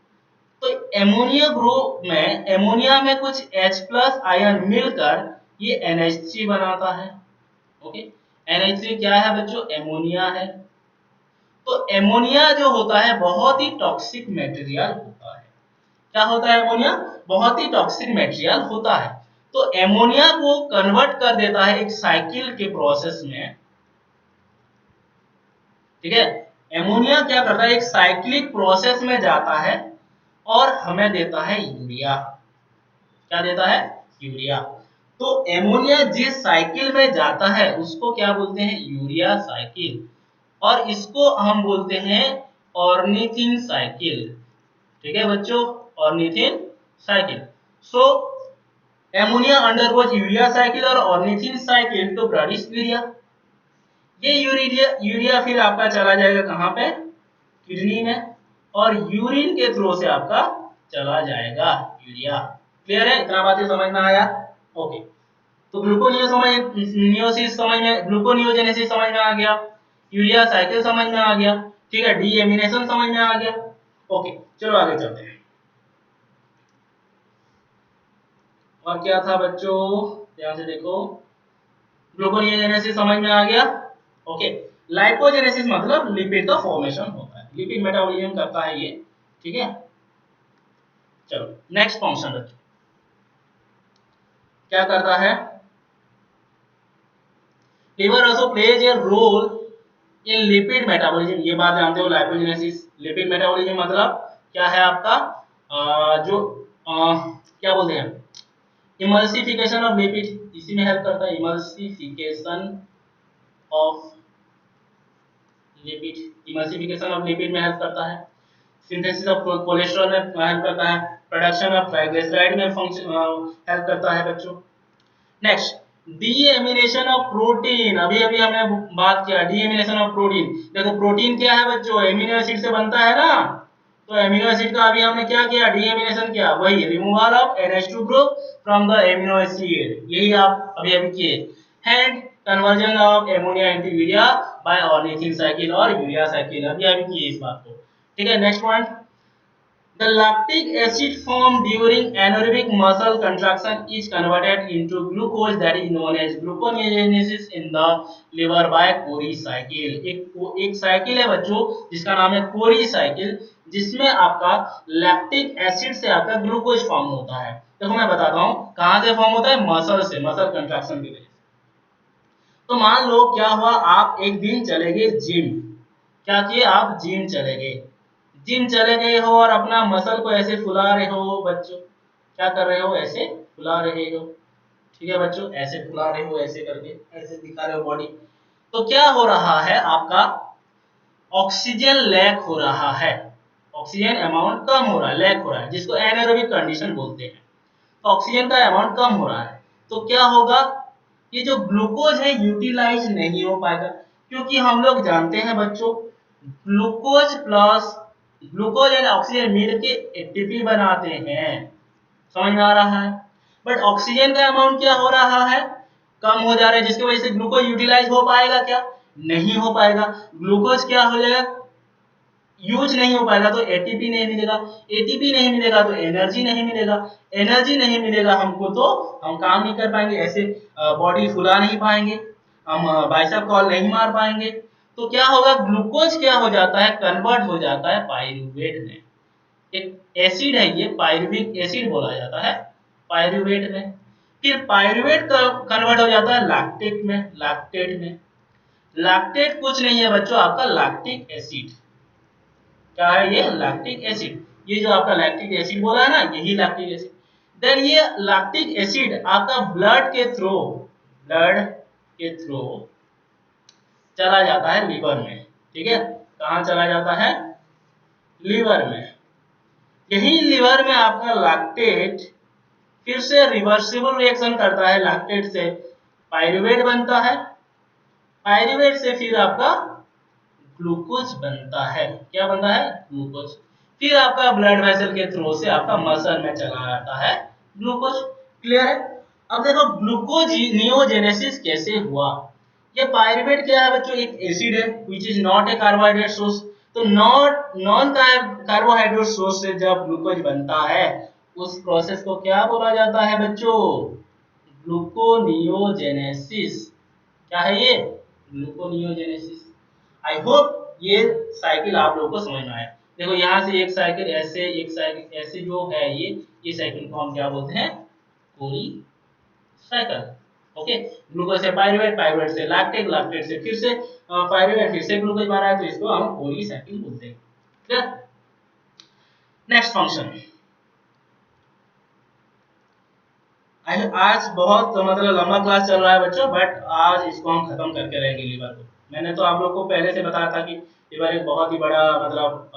तो एमोनिया ग्रुप में एमोनिया में कुछ H प्लस आयन मिलकर ये NH3 बनाता है। ओके, NH3 क्या है बच्चों, एमोनिया है। तो एमोनिया जो होता है बहुत ही टॉक्सिक मटेरियल होता है। क्या होता है एमोनिया, बहुत ही टॉक्सिक मटेरियल होता है। तो एमोनिया को कन्वर्ट कर देता है एक साइकिल के प्रोसेस में। ठीक है, एमोनिया क्या करता है, एक साइक्लिक प्रोसेस में जाता है और हमें देता है यूरिया। क्या देता है, यूरिया। तो एमोनिया जिस साइकिल में जाता है उसको क्या बोलते हैं, यूरिया साइकिल। और इसको हम बोलते हैं ऑर्निथिन साइकिल। ठीक है बच्चों, ornithine cycle. So ammonia undergoes urea cycle और ornithine cycle to produce urea. ये यूरिया फिर आपका चला जाएगा कहाँ पे, किडनी में, और यूरिन के थ्रू से आपका चला जाएगा यूरिया। क्लियर है, इतना बातें समझ में आया। ओके, तो ग्लूकोनियोसिस समझ में, ग्लूकोनियोजेनेसिस समझ में आ गया, यूरिया साइकिल समझ में आ गया। ठीक है, डीएमिनेशन समझ में आ गया। ओके चलो आगे चलते हैं। और क्या था बच्चों, ध्यान से देखो, ग्लूकोनियोजेनेसिस समझ में आ गया। ओके, लाइपोजेनेसिस मतलब लिपिड का फॉर्मेशन होता है, लिपिड मेटाबॉलिज्म करता है ये। ठीक है, चलो नेक्स्ट फंक्शन बच्चों क्या करता है, liver also plays a role in lipid metabolism. ये बात जानते हो, लाइपोजेनेसिस लिपिड मेटाबॉलिज्म मतलब क्या है आपका, जो क्या बोलते हैं, इमल्सिफिकेशन ऑफ लिपिड, इसी में हेल्प करता है। Emulsification of lipid, emulsification of lipid में हेल्प करता है। सिंथेसिस ऑफ कोलेस्ट्रॉल में हेल्प करता है। प्रोडक्शन ऑफ ट्राइग्लिसराइड में फंक्शन हेल्प करता है बच्चों। Next, deamination of protein. अभी अभी हमने बात किया डीएमिनेशन ऑफ प्रोटीन। देखो प्रोटीन क्या है बच्चों, एमिनो एसिड से बनता है ना। तो एमिनो एसिड का अभी हमने क्या किया, डीएमिनेशन किया, वही removal of NH2 group from the amino acid, यही आप अभी अभी किए। And conversion of ammonia into urea by ornithine cycle और यूरिया साइकिल, अभी अभी किए इस बात को। ठीक है, next point, the lactic acid formed during anaerobic muscle contraction is converted into glucose that is known as gluconeogenesis in the liver by Cori cycle। एक साइकिल है बच्चों जिसका नाम है कोरी साइकिल, जिसमें आपका लैक्टिक एसिड से आपका ग्लूकोज फॉर्म होता है। देखो मैं बताता हूँ कहाँ से फॉर्म होता है, मसल से, मसल कंट्रैक्शन की वजह से। तो मान लो क्या हुआ, आप एक दिन चले गए जिम। क्या किए, आप जिम चले गए, जिम चले गए हो और अपना मसल को ऐसे फुला रहे हो बच्चों। क्या कर रहे हो, ऐसे फुला रहे हो। ठीक है बच्चों, ऐसे फुला रहे हो, ऐसे करके ऐसे दिखा रहे हो बॉडी। तो क्या हो रहा है, आपका ऑक्सीजन लैक हो रहा है, ऑक्सीजन अमाउंट कम हो रहा है, लैक हो रहा है, जिसको एनाएरोबिक कंडीशन बोलते हैं। तो ऑक्सीजन का अमाउंट कम हो रहा है, तो क्या होगा, ये जो ग्लूकोज है यूटिलाइज नहीं हो पाएगा। क्योंकि हम लोग जानते हैं बच्चों, glucose plus glucose and oxygen मिलके एटीपी बनाते हैं, समझ में आ रहा है। बट ऑक्सीजन का अमाउंट क्या हो रहा है, कम हो जा रहा है, जिसकी वजह से ग्लूकोज यूटिलाइज हो पाएगा क्या, नहीं हो पाएगा। ग्लूकोज क्या हो जाएगा, यूज नहीं हो पाएगा, तो एटीपी नहीं मिलेगा, एटीपी नहीं मिलेगा तो एनर्जी नहीं मिलेगा, एनर्जी नहीं मिलेगा हमको तो हम काम नहीं कर पाएंगे, ऐसे बॉडी फुला नहीं पाएंगे, हम बाइसेप कॉल नहीं मार पाएंगे। तो क्या होगा, ग्लूकोज क्या हो जाता है, कन्वर्ट हो जाता है पायरुवेट में। एक एसिड है ये, पायरुविक एसिड बोला जाता है पायरुवेट में। फिर पायरुवेट कन्वर्ट हो जाता है लैक्टेट में, लैक्टेट में। लैक्टेट कुछ नहीं है बच्चों, आपका लैक्टिक एसिड। क्या है ये, लैक्टिक एसिड। ये जो आपका लैक्टिक एसिड बोला है ना, यही लैक्टिक एसिड। देन ये लैक्टिक एसिड आपका ब्लड के थ्रू, ब्लड के थ्रू चला जाता है लीवर में, ठीक है। कहाँ चला जाता है, लीवर में। यही लीवर में आपका लैक्टेट फिर से रिवर्सिबल रिएक्शन करता है, लैक्टेट से पायरुवेट बनता है, पायरुवेट से फिर आपका ग्लूकोज बनता है। क्या बनता है, ग्लूकोज। फिर आपका ब्लड वेसल के थ्रू से आपका मसल में चला जाता है ग्लूकोज। क्लियर है। अब देखो ग्लूकोज नियोजेनेसिस कैसे हुआ। ये पायरुवेट क्या है बच्चों, एक एसिड है which is not a carbohydrate source. तो नॉन कार्बोहाइड्रेट सोर्स से जब ग्लूकोज बनता है, उस प्रोसेस को क्या बोला जाता है बच्चों, ग्लूकोनियोजेनेसिस। क्या है ये, ग्लूकोनियोजेनेसिस। आई होप ये साइकिल आप लोगों को समझ में आया। देखो यहाँ से एक साइकिल ऐसे, एक साइकिल ऐसे जो है ये साइकिल को हम क्या बोलते हैं, कोरी साइकिल। ओके, ग्लूकोज से पायरुवेट, पायरुवेट से लैक्टेट, लैक्टेट से फिर से पायरुवेट, फिर से ग्लूकोज बना है, तो इसको हम कोरी साइकिल बोलते हैं। क्लियर। Next function. आज बहुत मतलब लंबा क्लास चल रहा है बच्चों, बट आज इसको हम खत्म करके रहेंगे लीवर को। मैंने तो आप लोग को पहले से बताया था कि लीवर एक बहुत ही बड़ा मतलब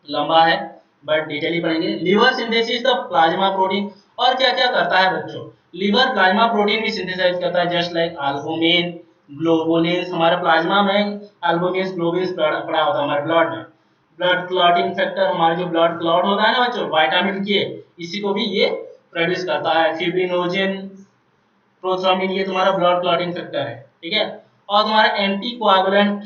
लंबा है, बट डिटेली पढ़ेंगे। Liver synthesis the plasma protein. और क्या क्या करता है बच्चों, लीवर प्लाज्मा प्रोटीन भी सिंथेसाइज करता है, जस्ट लाइक एल्बुमिन, ग्लोबुलिन। हमारे प्लाज्मा में एल्बुमिन, ग्लोबुलिन पड़ा होता है हमारे ब्लड में। ब्लड क्लॉटिंग फैक्टर, हमारे जो ब्लड क्लॉट होता है ना बच्चों, विटामिन के, इसी को भी ये प्रोड्यूस करता है। फिब्रिनोजेन, प्रोथ्रोम्बिन, ये तुम्हारा ब्लड क्लॉटिंग फैक्टर है, ठीक है। और तुम्हारा एंटी कोआगुलेंट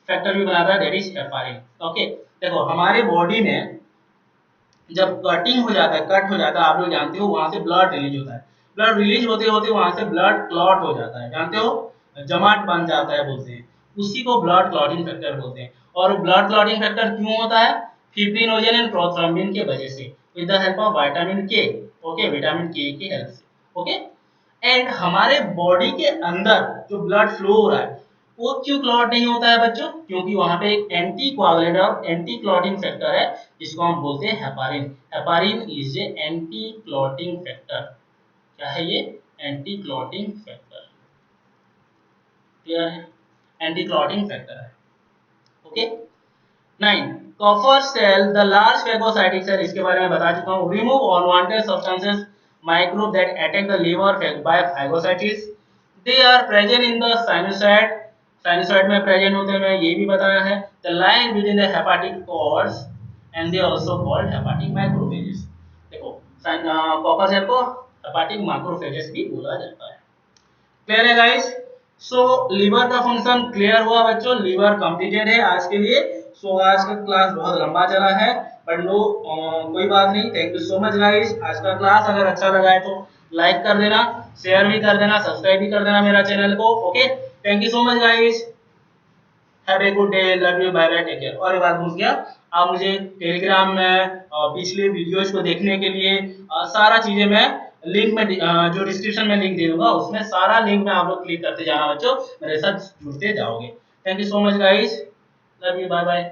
फैक्टर भी बनाता है, दैट इज हेपारिन। ओके, देखो हमारे बॉडी में जब कटिंग हो जाता है, कट हो जाता है, आप लोग जानते हो वहां से ब्लड रिलीज होता है। ब्लड रिलीज होते होते वहां से ब्लड क्लॉट हो जाता है, जानते हो, जमाट बन जाता है बोलते हैं, उसी को ब्लड क्लॉटिंग फैक्टर बोलते हैं। और ब्लड क्लॉटिंग फैक्टर क्यों होता है, फिब्रिनोजेन एंड प्रोथ्रोम्बिन के वजह से, with the help of vitamin के। ओके, विटामिन के की हेल्प से। ओके, एंड हमारे बॉडी के अंदर जो ब्लड फ्लो हो रहा है, वो क्यों क्लॉट नहीं होता है बच्चों, क्योंकि वहां पे एक एंटी कोआगुलेंट और एंटी क्लॉटिंग फैक्टर है, जिसको हम बोलते हैं heparin. Heparin is a anti clotting factor. क्या है ये, एंटी क्लॉटिंग फैक्टर। क्लियर है, एंटी क्लॉटिंग फैक्टर है। Okay, 9 Kupffer cell the large phagocytic cell, इसके बारे में बता चुका हूँ। Remove unwanted substances, microbe that attack the liver by phagocytosis. They are present in the sinusoid, sinusoid में present होते हैं, ये भी बताया है। The line within the hepatic cords and they also called hepatic macrophages. देखो Kupffer cell को hepatic macrophages भी बोला जाता है। क्लियर है गाइस। सो लीवर का फंक्शन क्लियर हुआ बच्चों, लीवर कंप्लीटेड है आज के लिए। सो आज का क्लास बहुत लंबा चला है, बट नो कोई बात नहीं। Thank you so much guys. आज का क्लास अगर अच्छा लगा है तो लाइक कर देना, शेयर भी कर देना, सब्सक्राइब भी कर देना मेरा चैनल को। Okay, thank you so much guys. Have a good day, love you, bye bye, take care. और एक बात भूल गया, आप मुझे टेलीग्राम में पिछले वीडियोस को देखने के लिए सारा चीजें मैं लिंक में जो डिस्क्रिप्शन में लिंक दे दूंगा, उसमें सारा लिंक में आप लोग क्लिक करते जाना बच्चों, मेरे साथ जुड़ते जाओगे। Thank you so much guys, love you, bye bye.